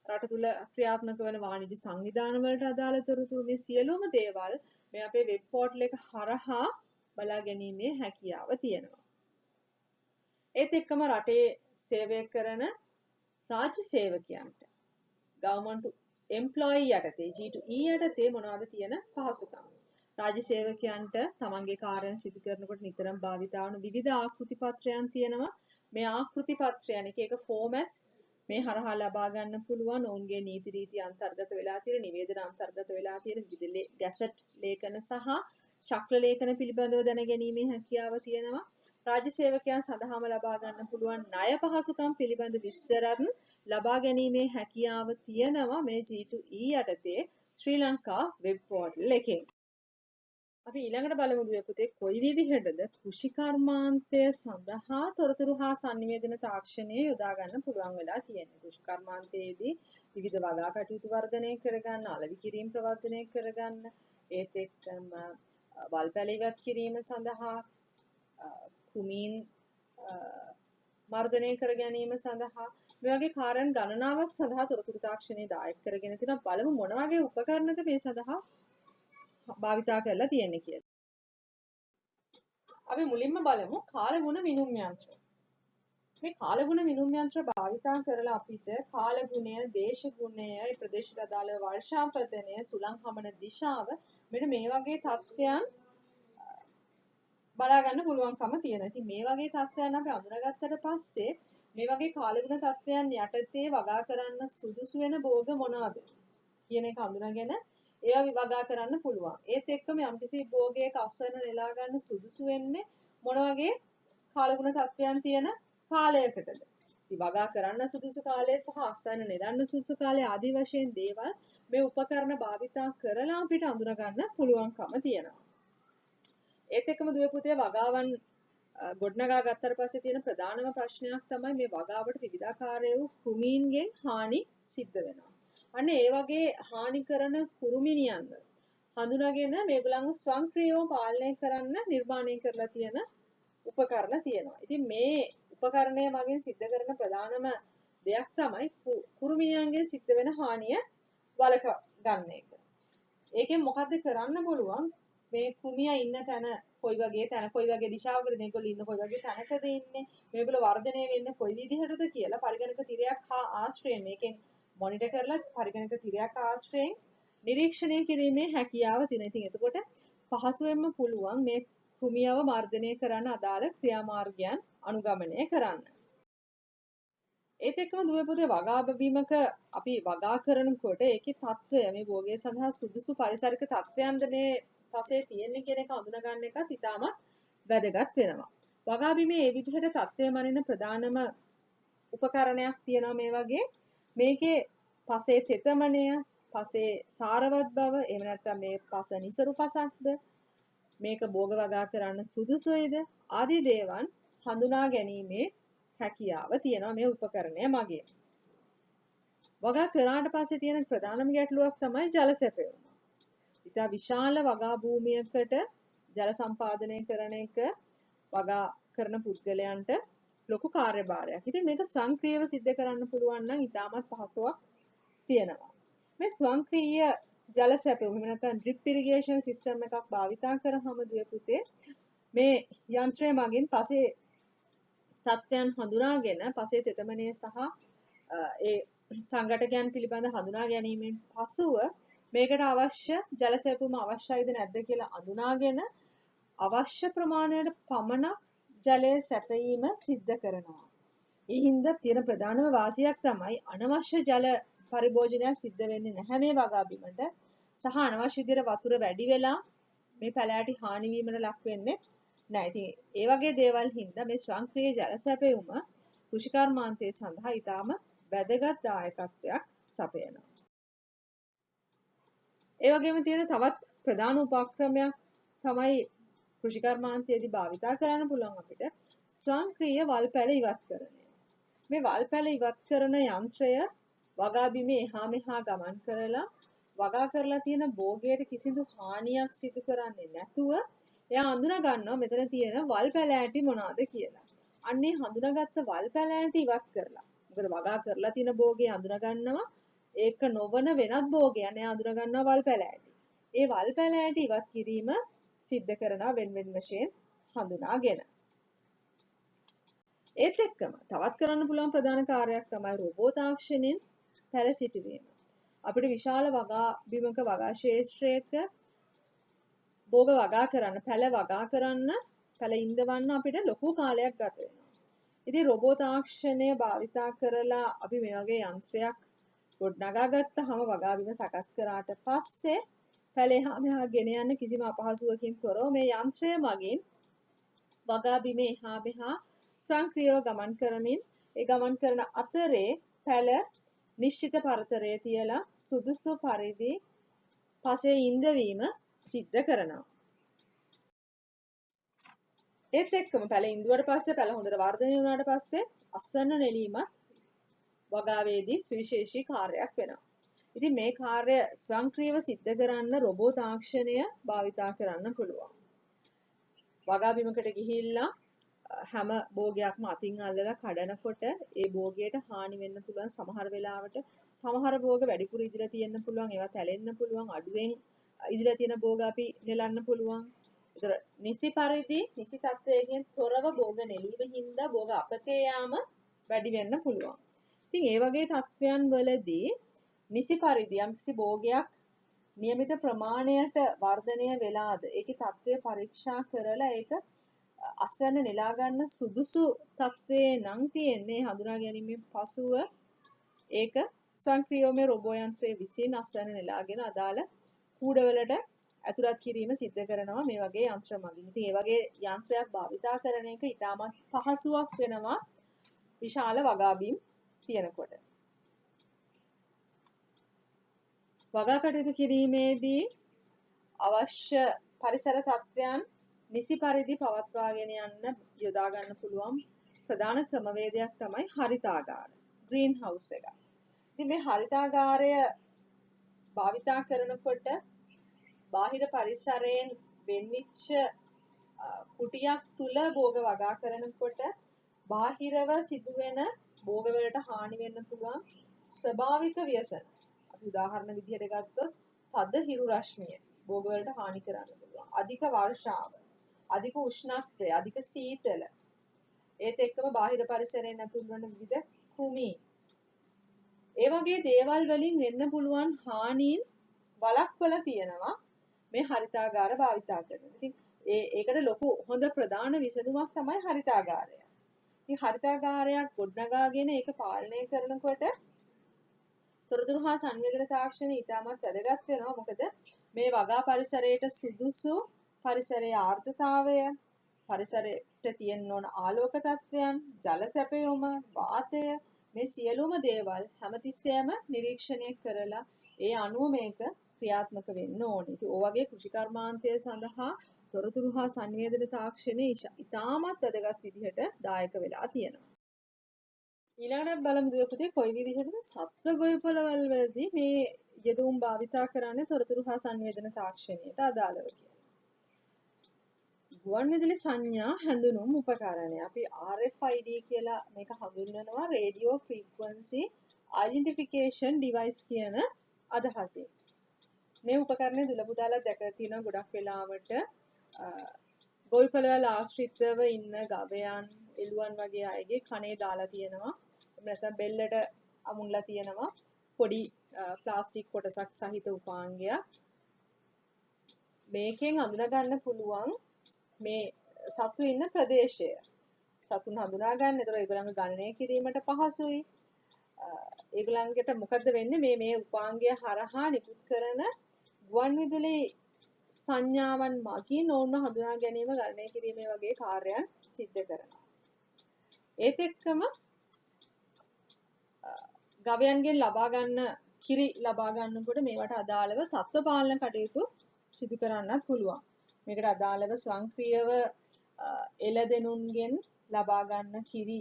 රට තුල ක්‍රියාත්මක වන වාණිජ්‍ය සංවිධාන වලට අදාළ තොරතුරු, මේ සියලුම දේවල් මේ අපේ වෙබ් පෝර්ටල් එක හරහා බලා ගැනීමේ හැකියාව තියෙනවා. ඒත් එක්කම රටේ සේවය කරන රාජ්‍ය සේවකයන්ට government employee යටතේ G2E යටතේ මොනවද තියෙන පහසුකම්? රාජ්‍ය සේවකයන්ට තමන්ගේ කාර්යයන් සිදු කරනකොට නිතරම භාවිතා වන විවිධ ආකෘති පත්‍රයන් තියෙනවා. මේ ආකෘති පත්‍රයන් එක ෆෝමැට්ස් මේ හරහා ලබා ගන්න පුළුවන්. ඔවුන්ගේ නීති රීති අන්තර්ගත වෙලා තියෙන, නිවේදන අන්තර්ගත වෙලා තියෙන විවිධ ගැසට් ලේඛන සහ ශක්‍ර ලේඛන පිළිබඳව දැනගැනීමේ හැකියාව තියෙනවා. රාජ්‍ය සේවකයන් සඳහාම ලබා ගන්න පුළුවන් ණය පහසුකම් පිළිබඳ විස්තරත් ලබා ගැනීමේ හැකියාව තියෙනවා මේ G2E යටතේ ශ්‍රී ලංකා වෙබ් පෝර්ටල් එකෙන්. අපි ඊළඟට බලමු දුවේ පුතේ කොයි විදිහටද කෘෂිකර්මාන්තය සඳහා තොරතුරු හා sannivedana තාක්ෂණය යොදා ගන්න පුළුවන් වෙලා තියෙන්නේ. කෘෂිකර්මාන්තයේදී විවිධ වගා කටයුතු වර්ධනය කරගන්න, අලෙවි කිරීම ප්‍රවර්ධනය කරගන්න, ඒත් එක්කම වල් පැළ ඉවත් කිරීම සඳහා කුමීන් මර්ධනය කර ගැනීම සඳහා මේ වගේ කාර්යයන් ගණනාවක් සඳහා තොරතුරු තාක්ෂණය දායක කරගෙන තියෙනවා. බලමු මොන වගේ උපකරණද මේ සඳහා භාවිතා කරලා තියෙන්නේ කියලා. අපි මුලින්ම බලමු කාලගුණ මිනුම් යන්ත්‍ර. මේ කාලගුණ මිනුම් යන්ත්‍ර භාවිතා කරලා අපිට කාලගුණය, දේශගුණය, ඒ ප්‍රදේශයට අදාළ වර්ෂාපතනය, සුළං හමන දිශාව මෙන්න මේ වගේ තත්ත්වයන් බලා ගන්න පුළුවන්කම තියෙනවා. ඉතින් මේ වගේ තත්ත්වයන් අපි අඳුනගත්තට පස්සේ මේ වගේ කාලගුණ තත්ත්වයන් යටතේ වගා කරන්න සුදුසු වෙන භෝග මොනවද කියන එක අඳුනගෙන ඒවා වගා කරන්න පුළුවන්. ඒත් එක්කම යම්කිසි භෝගයක අස්වැන්න නෙලා ගන්න සුදුසු වෙන්නේ මොන වගේ කාලගුණ තත්ත්වයන් තියෙන කාලයකටද? ඉතින් වගා කරන්න සුදුසු කාලය සහ අස්වැන්න නෙලන්න සුදුසු කාලය ආදී වශයෙන් දේවල් මේ උපකරණ භාවිතා කරලා අපිට අඳුන ගන්න පුළුවන්කම තියෙනවා. ඒත් එක්කම දුවේ පුතේ වගාවන් ගොඩනගා ගත්තට පස්සේ තියෙන ප්‍රධානම ප්‍රශ්නයක් තමයි මේ වගාවට විවිධාකාර වූ කෘමීන්ගෙන් හානි සිද්ධ වෙනවා. අන්න ඒ වගේ හානි කරන කුරුමිනියන් හඳුනාගෙන මේගොල්ලන්ව ස්වයංක්‍රීයව පාලනය කරන්න නිර්මාණය කරලා තියෙන උපකරණ තියෙනවා. ඉතින් මේ උපකරණය මගින් සිද්ධ කරන ප්‍රධානම දෙයක් තමයි කුරුමිනියන්ගෙන් සිද්ධ වෙන හානිය වළක්වා ගන්න එක. ඒකෙන් මොකද්ද කරන්න පුළුවන්? මේ කුමියා ඉන්න තැන කොයි වගේ දිශාවකද මේගොල්ලෝ ඉන්න, කොයි වගේ තැනකද ඉන්නේ, මේගොල්ලෝ වර්ධනය වෙන්නේ කොයි විදිහටද කියලා පරිගණක තිරයක් හා ආශ්‍රයෙන් මේකෙන් මොනිටර් කරලා පරිගණක තිරයක් ආශ්‍රයෙන් නිරීක්ෂණය කිරීමේ හැකියාව තියෙනවා. ඉතින් එතකොට පහසුවෙන්ම පුළුවන් මේ කුමියව මර්ධනය කරන්න අදාළ ක්‍රියාමාර්ගයන් අනුගමනය කරන්න. ඒත් එක්කම දුවේ පුතේ වගා බැවීමක අපි වගා කරනකොට ඒකේ తত্ত্বය මේ භෝගය සඳහා සුදුසු පරිසරික තත්ත්වයන්ද මේ පසේ තියෙන්නේ කියන එක හඳුනා ගන්න එකත් ඉතාමත් වැදගත් වෙනවා. වගා බීමේ මේ විදිහට තත්ත්වය මනින ප්‍රධානම උපකරණයක් තියෙනවා මේ වගේ. මේකේ පසේ තෙතමනය, පසේ සාරවත් බව, එහෙම නැත්නම් මේ පස නිසරු පසක්ද, මේක භෝග වගා කරන්න සුදුසුයිද ආදී දේවල් හඳුනා ගැනීමේ හැකියාව තියෙනවා මේ උපකරණය මගින්. වගා කරාට පස්සේ තියෙන ප්‍රධානම ගැටලුවක් තමයි ජල සැපයීම. ඉතා විශාල වගා භූමියකට ජල සම්පාදනය කරන එක වගා කරන පුද්ගලයන්ට ලොකු කාර්යභාරයක්. ඉතින් මේක ස්වයංක්‍රීයව සිද්ධ කරන්න පුළුවන් නම් ඉතාමත් පහසුවක් තියෙනවා. මේ ස්වයංක්‍රීය ජල සැපයීම එහෙම නැත්නම් ඩ්‍රිප් ඉරිගේෂන් සිස්ටම් එකක් භාවිතා කරාම දුවේ පුතේ මේ යන්ත්‍රය මගින් පසේ තත්ත්වයන් හඳුනාගෙන පසේ තෙතමනය සහ ඒ සංඝටකයන් පිළිබඳ හඳුනා ගැනීමෙන් පසුව මේකට අවශ්‍ය ජල සැපයීම අවශ්‍යයිද නැද්ද කියලා අඳුනාගෙන අවශ්‍ය ප්‍රමාණයට පමණක් ජලය සැපයීම සිද්ධ කරනවා. ඒ හින්දා තියෙන ප්‍රධානම වාසියක් තමයි අනවශ්‍ය ජල පරිභෝජනයක් සිද්ධ වෙන්නේ නැහැ මේ වගා බිමට සහ අනවශ්‍ය විදිහට වතුර වැඩි වෙලා මේ පැලෑටි හානි වීමට ලක් වෙන්නේ නැහැ. ඉතින් ඒ වගේ දේවල් හින්දා මේ ස්වයංක්‍රීය ජල සැපයීම කෘෂිකර්මාන්තයේ සඳහා ඊටාම වැදගත් දායකත්වයක් සපයනවා. ඒ වගේම තියෙන තවත් ප්‍රධාන උපක්‍රමයක් තමයි කෘෂිකර්මාන්තයේදී භාවිතා කරන්න පුළුවන් අපිට ස්වයංක්‍රීය වල් පැල ඉවත්කරණය. මේ වල් පැල ඉවත් කරන යන්ත්‍රය වගා බිමේ එහා මෙහා ගමන් කරලා වගා කරලා තියෙන භෝගයට කිසිදු හානියක් සිදු කරන්නේ නැතුව එයා හඳුනා ගන්නවා මෙතන තියෙන වල් පැලෑටි මොනවාද කියලා. අන්නේ හඳුනාගත්ත වල් පැලෑටි ඉවත් කරලා. මොකද වගා කරලා තියෙන භෝගේ හඳුනා ගන්නවා ඒක නොවන වෙනත් භෝගයන් එයා හඳුනා ගන්නවා වල් පැලෑටි. ඒ වල් පැලෑටි ඉවත් කිරීම සිද්ධ කරනවා වෙන වෙන වශයෙන් හඳුනාගෙන. ඒත් එක්කම තවත් කරන්න පුළුවන් ප්‍රධාන කාර්යයක් තමයි රොබෝ තාක්ෂණයෙන් පැල සිටුවීම. අපිට විශාල වගා බිමක වගා ශේෂ්ත්‍රයක භෝග වගා කරන්න, පැල වගා කරන්න, පැල ඉඳවන්න අපිට ලොකු කාලයක් ගත වෙනවා. ඉතින් රොබෝ තාක්ෂණය භාවිතා කරලා අපි මේ වගේ යන්ත්‍රයක් ගොඩනගා ගත්තාම වගා බිම සකස් කරාට පස්සේ පැල එහා මෙහා ගෙන යන්න කිසිම අපහසුවකින් තොරව මේ යන්ත්‍රය මගින් වගා බිමේ එහා මෙහා ස්වයංක්‍රීයව ගමන් කරමින් ඒ ගමන් කරන අතරේ පැල නිශ්චිත පරතරයේ තියලා සුදුසු පරිදි පසේ ඉඳවීම සිද්ධ කරනවා. ඒත් එක්කම පැල ඉඳුවට පස්සේ පැල හොඳට වර්ධනය වුණාට පස්සේ අස්වැන්න නෙලීමත් වගාවේදී සුවිශේෂී කාර්යයක් වෙනවා. ඉතින් මේ කාර්ය ස්වයංක්‍රීයව සිද්ධ කරන්න රොබෝ තාක්ෂණය භාවිතා කරන්න පුළුවන්. වගා බිමකට ගිහිල්ලා හැම භෝගයක්ම අතින් අල්ලලා කඩනකොට ඒ භෝගයට හානි වෙන්න පුළුවන් සමහර වෙලාවට සමහර භෝග වැඩිපුර ඉදලා තියෙන්න පුළුවන් ඒවා තැලෙන්න පුළුවන් අඩුවෙන් ඉදලා තියෙන භෝග අපි නෙලන්න පුළුවන්. ඒතර නිසි පරිදි නිසි තත්වයකින් තොරව භෝග නෙලීම හින්දා භෝග අපතේ යාම වැඩි වෙන්න පුළුවන්. ඉතින් ඒ වගේ තත්වයන් වලදී නිසි පරිදි යම්කිසි භෝගයක් નિયમિત ප්‍රමාණයට වර්ධනය වෙලාද ඒකේ තත්වය පරීක්ෂා කරලා ඒක අස්වැන්න නෙලා ගන්න සුදුසු තත්වයේ නම් තියෙන්නේ හඳුනා ගැනීමෙන් පසුව ඒක ස්වයංක්‍රීයව මේ රොබෝ යන්ත්‍රයේ විසින් අස්වැන්න නෙලාගෙන අදාළ කූඩවලට ඇතුළත් කිරීම සිද්ධ කරනවා මේ වගේ යන්ත්‍ර මගින්. ඉතින් මේ වගේ යන්ත්‍රයක් භාවිතා කරන එක ඉතාමත් පහසුවක් වෙනවා විශාල වගාබිම් තියෙනකොට. වගා කටයුතු කිරීමේදී අවශ්‍ය පරිසර තත්ත්වයන් නිසි පරිදි පවත්වාගෙන යන්න යොදා ගන්න පුළුවන් ප්‍රධාන ක්‍රමවේදයක් තමයි හරිතාගාර ග්‍රීන් හවුස් එක. ඉතින් මේ හරිතාගාරය භාවිතා කරනකොට බාහිර පරිසරයෙන් වෙන්විච්ච කුටියක් තුල භෝග වගා කරනකොට බාහිරව සිදුවෙන භෝග වලට හානි වෙන්න පුළුවන් ස්වභාවික ව්‍යසන. අපි උදාහරණ විදිහට ගත්තොත් තද හිරු රශ්මිය භෝග වලට හානි කරන්න පුළුවන්. අධික වර්ෂාව අධික උෂ්ණත්වය, අධික සීතල, ඒත් එක්කම බාහිර පරිසරයෙන් ඇතුල් වන විවිධ කෘමි. ඒ වගේ දේවල් වලින් වෙන්න පුළුවන් හානීන් වළක්වලා තියෙනවා මේ හරිතාගාර භාවිතා කරනවා. ඉතින් ඒකට ලොකු හොඳ ප්‍රධාන විසඳුමක් තමයි හරිතාගාරය. ඉතින් හරිතාගාරයක් ගොඩනගාගෙන ඒක පාලනය කරනකොට තොරතුරු හා සංවේදන තාක්ෂණය ඉතාමත් වැදගත් වෙනවා. මොකද මේ වගා පරිසරයට සුදුසු පරිසරයේ ආර්ද්‍රතාවය, පරිසරයට තියෙන්න ඕන ආලෝක තත්වයන්, ජල සැපයුම, වාතය මේ සියලුම දේවල් හැමතිස්සෙම නිරීක්ෂණය කරලා ඒ අනුව මේක ක්‍රියාත්මක වෙන්න ඕනේ. ඉතින් ඔය වගේ කෘෂි කර්මාන්තය සඳහා තොරතුරු හා සංවේදන තාක්ෂණය ඉතාමත් වැදගත් විදිහට දායක වෙලා තියෙනවා. ඊළඟට බලමු දුවපුතේ කොයි විදිහටද සත්ව ගොවිපළවල් වලදී මේ යෙදුම් භාවිතා කරන්නේ තොරතුරු හා සංවේදන තාක්ෂණයට අදාළව කියලා. ගුවන්විදුලි සංඥා හැඳුනුම් උපකරණය. අපි RFID කියලා මේක හඳුන්වනවා රේඩියෝ ෆ්‍රීකවන්සි අයිඩෙන්ටිෆිකේෂන් ඩිවයිස් කියන අදහසින්. මේ උපකරණය දුල පුතාලා දැකලා තියෙනවා ගොඩක් වෙලාවට ගොවිපළවල් ආශ්‍රිතව ඉන්න ගවයන්, එළුවන් වගේ අයගේ කනේ දාලා තියෙනවා. නැත්නම් බෙල්ලට අමුණලා තියෙනවා පොඩි ප්ලාස්ටික් කොටසක් සහිත උපාංගයක්. මේකෙන් අඳුනා ගන්න පුළුවන් මේ සතු ඉන්න ප්‍රදේශය. සතුන් හඳුනා ගන්න. ඒතර ඒගොල්ලන්ව ගණනය කිරීමට පහසුයි. ඒගොල්ලන්ට මොකද වෙන්නේ මේ උපාංගය හරහා නිකුත් කරන ගුවන්විදුලි සංඥාවන් මගින් ඔවුන්ව හඳුනා ගැනීම ගණනය කිරීමේ වගේ කාර්යයන් සිද්ධ කරනවා. ඒත් එක්කම ගවයන්ගෙන් ලබා ගන්න කිරි ලබා ගන්නකොට මේවට අදාළව තත්ත්ව පාලන කටයුතු සිදු කරන්නත් පුළුවන්. මේකට අදාළව ස්වයංක්‍රීයව එළදෙනුන්ගෙන් ලබා ගන්න කිරි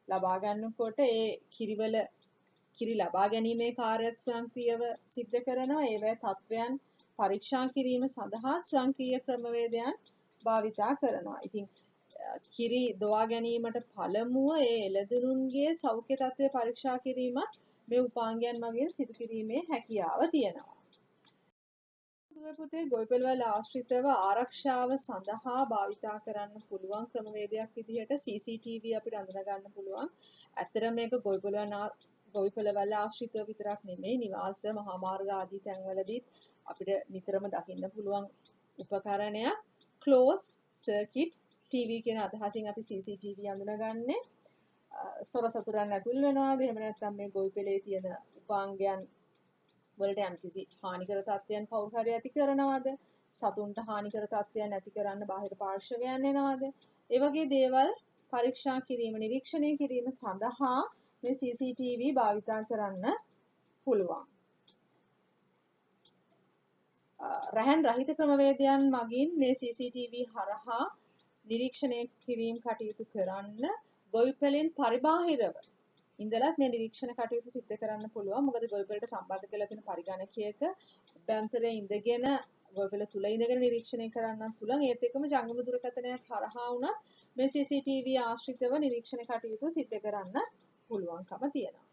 ලබා ගන්නකොට ඒ කිරි ලබා ගැනීමේ කාර්යත් ස්වයංක්‍රීයව සිද්ධ කරනවා. ඒවැ තත්ත්වයන් පරීක්ෂා කිරීම සඳහා ස්වයංක්‍රීය ක්‍රමවේදයන් භාවිතා කරනවා. ඉතින් කිරි දොවා ගැනීමට පළමුව ඒ එළදෙනුන්ගේ සෞඛ්‍ය තත්ත්වය පරීක්ෂා කිරීමත් මේ උපාංගයන් මගින් සිදු කිරීමේ හැකියාව තියෙනවා. පුතේ ගොවිපළවල් ආශ්‍රිතව ආරක්ෂාව සඳහා භාවිතා කරන්න පුළුවන් ක්‍රමවේදයක් විදිහට CCTV අපිට අඳුන ගන්න පුළුවන්. ඇත්තටම මේක ගොවිපළවල් ආශ්‍රිතව විතරක් නෙමෙයි නිවාස මහා මාර්ග ආදී තැන්වලදී අපිට නිතරම දකින්න පුළුවන් උපකරණයක්. closed circuit TV කියන අදහසින් අපි CCTV අඳුනගන්නේ. සොර සතුරන් ඇතුල් වෙනවාද එහෙම නැත්නම් මේ ගොවිපළේ තියෙන උපාංගයන් වලට යම්කිසි හානිකර තත්ත්වයන් කවුරු හරි ඇති කරනවද? සතුන්ට හානිකර තත්ත්වයන් ඇති කරන්න බාහිර පාර්ශවයන් එනවද? ඒ වගේ දේවල් පරීක්ෂා කිරීම, නිරීක්ෂණය කිරීම සඳහා මේ CCTV භාවිතා කරන්න පුළුවන්. රැහන් රහිත ක්‍රමවේදයන් මගින් මේ CCTV හරහා නිරීක්ෂණය කිරීම කටයුතු කරන්න ගොවිපළෙන් පරිබාහිරව ඉඳලත් මේ නිරීක්ෂණ කටයුතු සිද්ධ කරන්න පුළුවන්. මොකද ගොවිපළට සම්බන්ධ කරලා තියෙන පරිගණකයක අභ්‍යන්තරයේ ඉඳගෙන ගොවිපළ තුල ඉඳගෙන නිරීක්ෂණය කරන්නත් පුළුවන්. ඒත් එක්කම ජංගම දුරකථනයක් හරහා වුණත් මේ CCTV ආශ්‍රිතව නිරීක්ෂණ කටයුතු සිද්ධ කරන්න පුළුවන්කම තියෙනවා.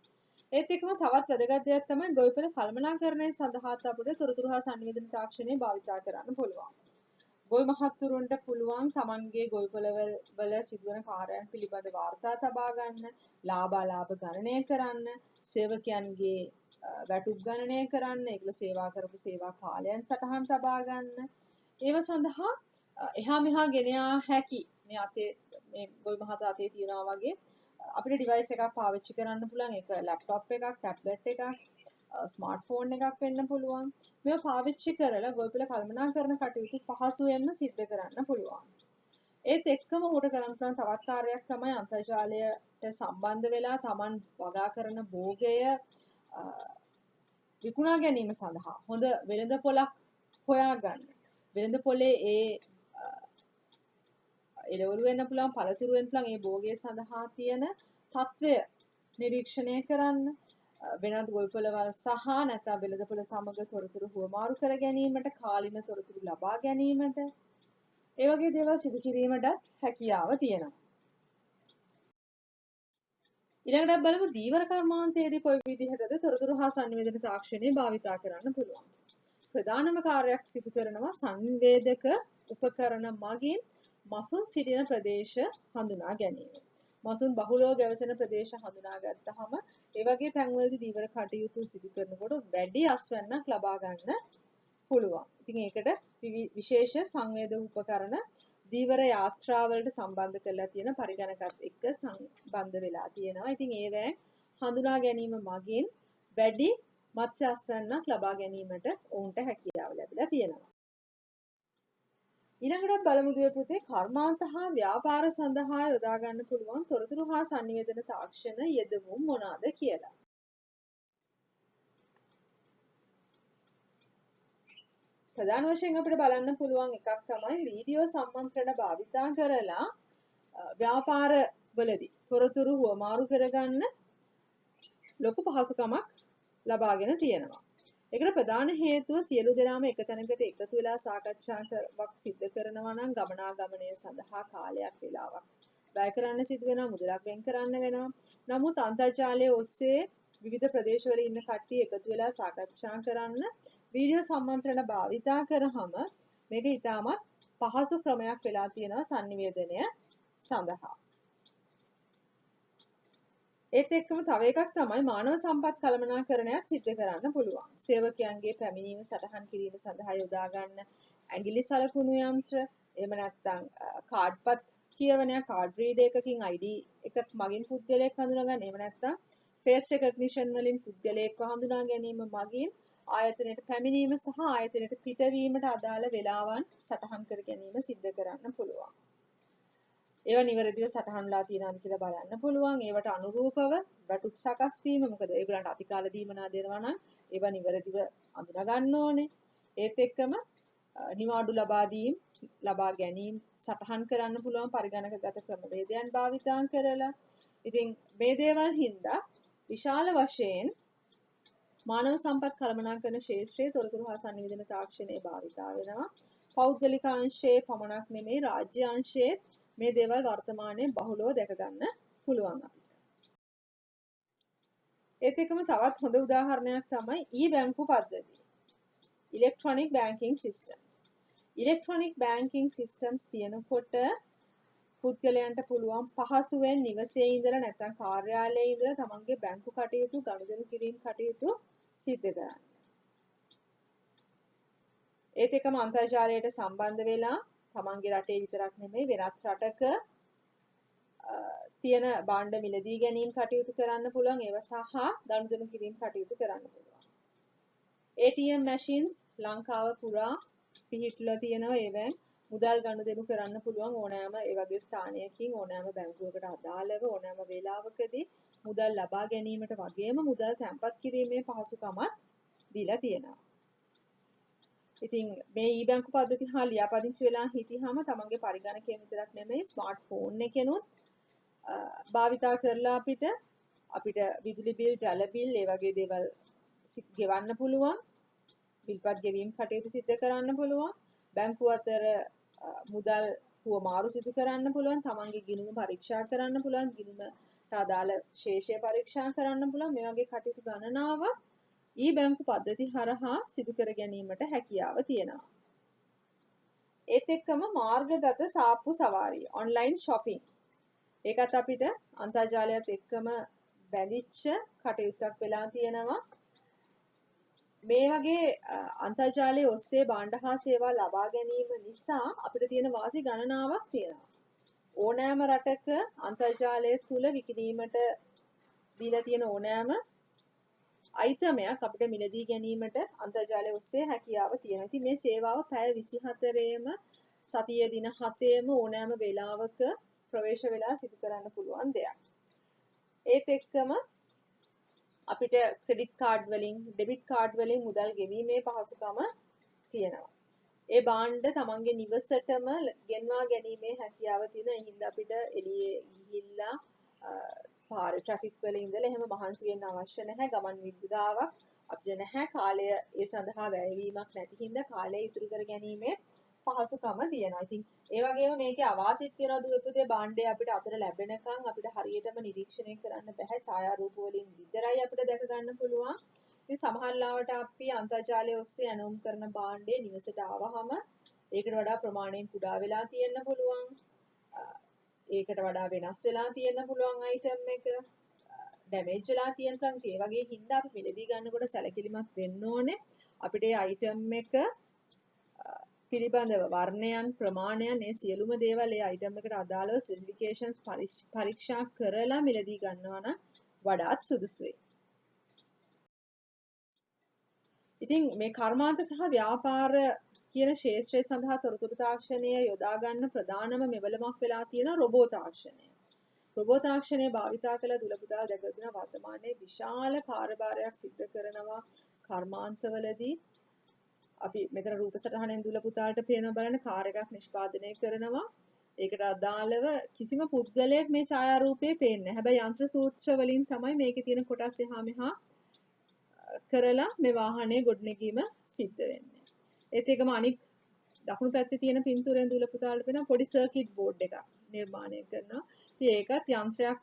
ඒත් එක්කම තවත් වැදගත් දෙයක් තමයි ගොවිපළ කළමනාකරණය සඳහාත් අපිට තොරතුරු හා සංවේදන තාක්ෂණය භාවිතා කරන්න පුළුවන්. ගොවි මහත්තුරුන්ට පුළුවන් තමන්ගේ ගොවිපළවල සිදුවන කාර්යයන් පිළිබඳ වාර්තා තබා ගන්න, ලාභ අලාභ ගණනය කරන්න, සේවකයන්ගේ වැටුප් ගණනය කරන්න, ඒගොල්ලෝ සේවා කරපු සේවා කාලයන් සටහන් තබා ගන්න. ඒව සඳහා එහා මෙහා ගෙන යා හැකි මේ අතේ මේ ගොවි මහතා අතේ තියනවා වගේ අපිට ඩිවයිස් එකක් පාවිච්චි කරන්න පුළුවන්. ඒක ලැප්ටොප් එකක්, ටැබ්ලට් එකක්, ස්මාර්ට් ෆෝන් එකක් වෙන්න පුළුවන්. මේවා පාවිච්චි කරලා ගොවිපළ කළමනාකරණ කටයුතු පහසුවෙන්ම සිද්ධ කරන්න පුළුවන්. ඒත් එක්කම උඩ කරන්න පුළුවන් තවත් කාර්යයක් තමයි අන්තර්ජාලයට සම්බන්ධ වෙලා Taman වගා කරන භෝගය විකුණා ගැනීම සඳහා හොඳ වෙළඳ පොලක් හොයාගන්න. වෙළඳ පොලේ එළවලු වෙන්න පුළුවන්, පළතුරු වෙන්න පුළුවන්. මේ භෝගය සඳහා තියෙන තත්ත්වය නිරීක්ෂණය කරන්න. වෙනත් ගොවිපළවල් සහ නැත්නම් වෙළඳපොළ සමග තොරතුරු හුවමාරු කර ගැනීමට, කාලින තොරතුරු ලබා ගැනීමට, ඒ වගේ දේවල් සිදු කිරීමට හැකියාව තියෙනවා. ඊළඟට බලමු දීවර කර්මාන්තයේදී කොයි විදිහටද තොරතුරු හා සංවේදන තාක්ෂණය භාවිතා කරන්න පුළුවන්. ප්‍රධානම කාර්යයක් සිදු කරනවා සංවේදක උපකරණ මගින් මසුන් සිටින ප්‍රදේශ හඳුනා ගැනීම. මසුන් බහුලව ගැවසෙන ප්‍රදේශ හඳුනාගත්තාම ඒ වගේ තැන්වලදී දීවර කටයුතු සිදු කරනකොට වැඩි අස්වැන්නක් ලබා ගන්න පුළුවන්. ඉතින් ඒකට විශේෂ සංවේදක උපකරණ දීවර යාත්‍රාවලට සම්බන්ධ කරලා තියෙන පරිගණකත් එක්ක සම්බන්ධ වෙලා තියෙනවා. ඉතින් ඒවැ හඳුනා ගැනීම මගින් වැඩි මත්ස්‍ය අස්වැන්නක් ලබා ගැනීමට ඔවුන්ට හැකියාව ලැබිලා තියෙනවා. ඊළඟට බලමු පුතේ කර්මාන්ත හා ව්‍යාපාර සඳහා යොදා ගන්න පුළුවන් තොරතුරු හා සංවේදන තාක්ෂණ යෙදවුම් මොනවාද කියලා. ප්‍රධාන වශයෙන් අපිට බලන්න පුළුවන් එකක් තමයි වීඩියෝ සම්මන්ත්‍රණ භාවිතා කරලා ව්‍යාපාර වලදී තොරතුරු හුවමාරු කරගන්න ලොකු පහසුකමක් ලබාගෙන තියෙනවා. ඒකට ප්‍රධාන හේතුව සියලු දෙනාම එක තැනකට එකතු වෙලා සාකච්ඡාවක් සිදු කරනවා නම් ගමනාගමනය සඳහා කාලයක් වෙලාවක් වැය කරන්න සිදු වෙනවා, මුදලක් වෙන් කරන්න වෙනවා. නමුත් අන්තර්ජාලයේ ඔස්සේ විවිධ ප්‍රදේශවල ඉන්න කට්ටිය එකතු වෙලා සාකච්ඡා කරන්න වීඩියෝ සම්මන්ත්‍රණ භාවිතා කරාම මේක ඉතාමත් පහසු ක්‍රමයක් වෙලා තියෙනවා sannivedanaය සඳහා. ඒත් එක්කම තව එකක් තමයි මානව සම්පත් කළමනාකරණයක් සිදු කරන්න පුළුවන්. සේවකයන්ගේ පැමිණීම සටහන් කිරීම සඳහා යොදා ගන්න ඇඟිලි සලකුණු යන්ත්‍ර, එහෙම නැත්නම් කාඩ්පත් කියවනයක්, කාඩ් රීඩර් එකකින් ID එකක් මගින් පුද්ගලයෙක් හඳුනා ගන්න, එහෙම නැත්නම් ෆේස් රෙකග්නිෂන් වලින් පුද්ගලයෙක්ව හඳුනා ගැනීම මගින් ආයතනයට පැමිණීම සහ ආයතනයට පිටවීමට අදාළ වේලාවන් සටහන් කර ගැනීම සිදු කරන්න පුළුවන්. ඒවා නිවැරදිව සටහන්ලා තියෙනවද කියලා බලන්න පුළුවන්. ඒවට අනුරූපව වැටුප් සකස් වීම, මොකද ඒගොල්ලන්ට අතිකාල දීමනා දෙනවා නම් ඒවා නිවැරදිව අඳුනා ගන්න ඕනේ. ඒත් එක්කම නිවාඩු ලබා ගැනීම සටහන් කරන්න පුළුවන් පරිගණකගත ක්‍රමවේදයන් භාවිතා කරලා. ඉතින් මේ දේවල් හින්දා විශාල වශයෙන් මානව සම්පත් කළමනාකරන ක්ෂේත්‍රයේ තොරතුරු හා sannivedana තාක්ෂණය භාවිතා වෙනවා. පෞද්ගලික අංශයේ පමණක් නෙමෙයි රාජ්‍ය අංශයේ මේ දේවල් වර්තමානයේ බහුලව දැක ගන්න පුළුවන් අපිට. ඒත් එක්කම තවත් හොඳ උදාහරණයක් තමයි e-බැංකු පද්ධතිය. Electronic banking systems. Electronic banking systems තියෙනකොට පුද්ගලයන්ට පුළුවන් පහසුවෙන් නිවසේ ඉඳලා නැත්නම් කාර්යාලයේ ඉඳලා තමන්ගේ බැංකු කටයුතු ගනුදෙනු කිරීම කටයුතු සිදු කරන්න. ඒත් එක්කම අන්තර්ජාලයට සම්බන්ධ වෙලා තමන්ගේ රටේ විතරක් නෙමෙයි වෙනත් රටක තියෙන භාණ්ඩ මිලදී ගැනීම කටයුතු කරන්න පුළුවන්. ඒව සහ ගනුදෙනු කිරීම කටයුතු කරන්න පුළුවන්. ATM machines ලංකාව පුරා පිහිටලා තියෙනවා. ඒවෙන් මුදල් ගනුදෙනු කරන්න පුළුවන් ඕනෑම ඒ වගේ ස්ථානයකින් ඕනෑම බැංකුවකට අදාළව ඕනෑම වේලාවකදී මුදල් ලබා ගැනීමට වගේම මුදල් තැන්පත් කිරීමේ පහසුකමක් දීලා තියෙනවා. ඉතින් මේ e-බැංකු පද්ධතිය හා ලියාපදිංචි වෙලා හිටියාම තමන්ගේ පරිගණකයෙන් විතරක් නෙමෙයි ස්මාර්ට්ෆෝන් එකෙනුත් භාවිතා කරලා අපිට විදුලි බිල්, ජල බිල් ඒ වගේ දේවල් ගෙවන්න පුළුවන්. බිල්පත් ගෙවීම් කටයුතු සිදු කරන්න පුළුවන්. බැංකුව අතර මුදල් හුවමාරු සිදු කරන්න පුළුවන්. තමන්ගේ ගිණුම පරීක්ෂා කරන්න පුළුවන්. ගිණුමට අදාළ ශේෂය පරීක්ෂා කරන්න පුළුවන්. මේ වගේ කටයුතු ගණනාවක් e-බැංකු පද්ධති හරහා සිදු කර ගැනීමට හැකියාව තියෙනවා. ඒත් එක්කම මාර්ගගත සාප්පු සවාරිය, online shopping. ඒකත් අපිට අන්තර්ජාලයත් එක්කම බැඳිච්ච කටයුත්තක් වෙලා තියෙනවා. මේ වගේ අන්තර්ජාලයේ ඔස්සේ භාණ්ඩ හා සේවා ලබා ගැනීම නිසා අපිට තියෙන වාසි ගණනාවක් තියෙනවා. ඕනෑම රටක අන්තර්ජාලය තුල විකිණීමට දීලා තියෙන ඕනෑම අයිටමයක් අපිට මිලදී ගැනීමට අන්තර්ජාලය ඔස්සේ හැකියාව තියෙනවා. ඉතින් මේ සේවාව පැය 24ෙම සතියේ දින 7ෙම ඕනෑම වේලාවක ප්‍රවේශ වෙලා සිදු කරන්න පුළුවන් දෙයක්. ඒත් එක්කම අපිට ක්‍රෙඩිට් කාඩ් වලින්, ඩෙබිට් කාඩ් වලින් මුදල් ගෙවීමේ පහසුකම තියෙනවා. ඒ භාණ්ඩ තමන්ගේ නිවසටම ගෙන්වා ගැනීමේ හැකියාව තියෙන. ඒ හින්දා අපිට එළියේ ගිහිල්ලා පාර ට්‍රැෆික් වල ඉඳලා එහෙම මහන්සි වෙන්න අවශ්‍ය නැහැ. ගමන් විදුදාවක් අපිට නැහැ. කාලය ඒ සඳහා වැයවීමක් නැති හින්දා කාලය ඉතුරු කර ගැනීමේ පහසුකම තියෙනවා. ඉතින් ඒ වගේම මේකේ අවාසිත් තියෙනවා දුරපතේ භාණ්ඩය අපිට අතට ලැබෙනකන් අපිට හරියටම නිරීක්ෂණය කරන්න බෑ. ඡායාරූප වලින් විතරයි අපිට දැක ගන්න පුළුවන්. ඉතින් සමහර ලාවට අපි අන්තර්ජාලය ඔස්සේ ඇනවුම් කරන භාණ්ඩය නිවසට ආවහම ඒකට වඩා ප්‍රමාණයෙන් කුඩා වෙලා තියෙන්න පුළුවන්. ඒකට වඩා වෙනස් වෙලා තියෙන්න පුළුවන් අයිටම් එක. ඩැමේජ් වෙලා තියෙනකන් ඒ වගේ හින්දා අපි මිලදී ගන්නකොට සැලකිලිමත් වෙන්න ඕනේ. අපිට ඒ අයිටම් එක පිළිබඳව වර්ණයන්, ප්‍රමාණයන්, මේ සියලුම දේවල් ඒ අයිටම් එකට අදාළව ස්පෙસિෆිකේෂන්ස් පරීක්ෂා කරලා මිලදී ගන්නවා නම් වඩාත් සුදුසුයි. ඉතින් මේ කර්මාන්ත සහ ව්‍යාපාර කියන ක්ෂේත්‍රය සඳහා තොරතුරු තාක්ෂණය යොදා ගන්න ප්‍රධානම මෙවලමක් වෙලා තියෙන රොබෝ තාක්ෂණය. රොබෝ තාක්ෂණය භාවිතා කළ දුලපුදා දැකගෙන වර්තමානයේ විශාල කාර්යභාරයක් සිදු කරනවා කර්මාන්තවලදී. අපි මෙතන රූප සටහනෙන් දුල පුතාලට පේන බලන කාර් එකක් නිෂ්පාදනය කරනවා. ඒකට අදාළව කිසිම පුද්ගලයෙක් මේ ඡායාරූපයේ පේන්නේ නැහැ. හැබැයි යන්ත්‍ර සූත්‍ර වලින් තමයි මේකේ තියෙන කොටස් එහා මෙහා කරලා මේ වාහනේ ගොඩනැගීම සිද්ධ වෙන්නේ. ඒත් ඒකම අනික් දකුණු පැත්තේ තියෙන පින්තූරයෙන් දුල පුතාලට පේන පොඩි සර්කිට් බෝඩ් එකක් නිර්මාණය කරනවා. ඉතින් ඒකත් යන්ත්‍රයක්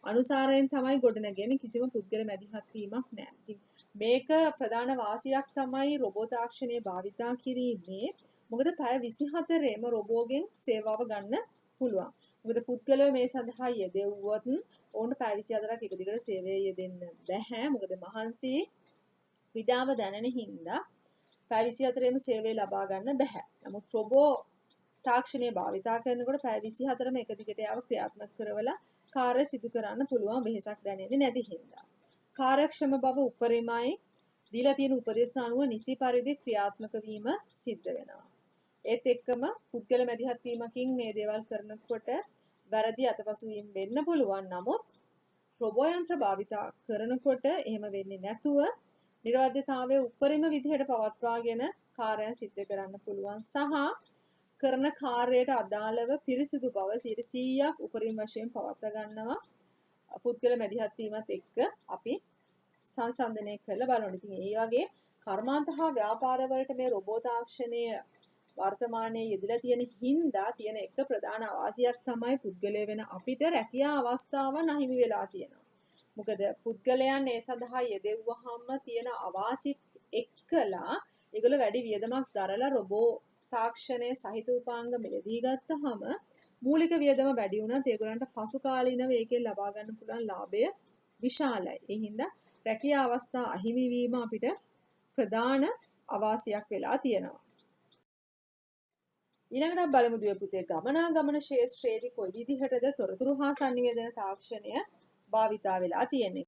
අනුසාරයෙන් තමයි ගොඩනැගෙන්නේ. කිසිම පුද්ගල මැදිහත් වීමක් නැහැ. ඉතින් මේක ප්‍රධාන වාසියක් තමයි රොබෝ තාක්ෂණය භාවිතා කිරීමේ. මොකද පැය 24ෙම රොබෝගෙන් සේවාව ගන්න පුළුවන්. මොකද පුද්ගලයෝ මේ සඳහා යෙදෙව්වොත් ඔවුන්ට පැය 24ක් එක දිගට සේවයේ යෙදෙන්න බැහැ. මොකද මහන්සි විඩාව දැනෙන හින්දා පැය 24ෙම සේවය ලබා ගන්න බැහැ. නමුත් රොබෝ තාක්ෂණය භාවිතා කරනකොට පැය 24ම එක දිගට යාව ක්‍රියාත්මක කරවලා කාර්ය සිදු කරන්න පුළුවන් වෙහෙසක් දැනෙන්නේ නැති හින්දා. කාර්යක්ෂම බව උපරිමයි දීලා තියෙන උපදෙස් අනුව නිසි පරිදි ක්‍රියාත්මක වීම සිද්ධ වෙනවා. ඒත් එක්කම පුද්ගල මැදිහත් වීමකින් මේ දේවල් කරනකොට වැරදි අතපසු වීම වෙන්න පුළුවන්. නමුත් රොබෝ යන්ත්‍ර භාවිතා කරනකොට එහෙම වෙන්නේ නැතුව නිර්වද්‍යතාවයේ උපරිම විදිහට පවත්වාගෙන කාර්යයන් සිද්ධ කරන්න පුළුවන් සහ කරන කාර්යයට අදාළව පිරිසිදු බව 100%ක් උපරිම වශයෙන් පවත්වා ගන්නවා. පුද්ගල මැදිහත් වීමත් එක්ක අපි සංසන්දනය කරලා බලනවා. ඉතින් ඒ වගේ කර්මාන්ත හා ව්‍යාපාර වලට මේ රොබෝ තාක්ෂණය වර්තමානයේ යෙදලා තියෙන හින්දා තියෙන එක ප්‍රධාන අවාසියක් තමයි පුද්ගලය වෙන අපිට රැකියා අවස්ථාවන් අහිමි වෙලා තියෙනවා. මොකද පුද්ගලයන් ඒ සඳහා යෙදෙව්වහම තියෙන අවාසිත් එක්කලා ඒගොල්ලෝ වැඩි වියදමක් දරලා රොබෝ තාක්ෂණය සහිත උපාංග මිලදී ගත්තහම මූලික වියදම වැඩි වුණත් ඒගොල්ලන්ට පසු කාලීනව ඒකෙන් ලබා ගන්න පුළුවන් ලාභය විශාලයි. ඒ හින්දා රැකියා අවස්ථා අහිමි වීම අපිට ප්‍රධාන අවාසියක් වෙලා තියෙනවා. ඊළඟට බලමු දුවේ පුතේ ගමනාගමන ශාස්ත්‍රයේදී කොයි විදිහටද තොරතුරු හා sannivedana තාක්ෂණය භාවිතා වෙලා තියෙන්නේ.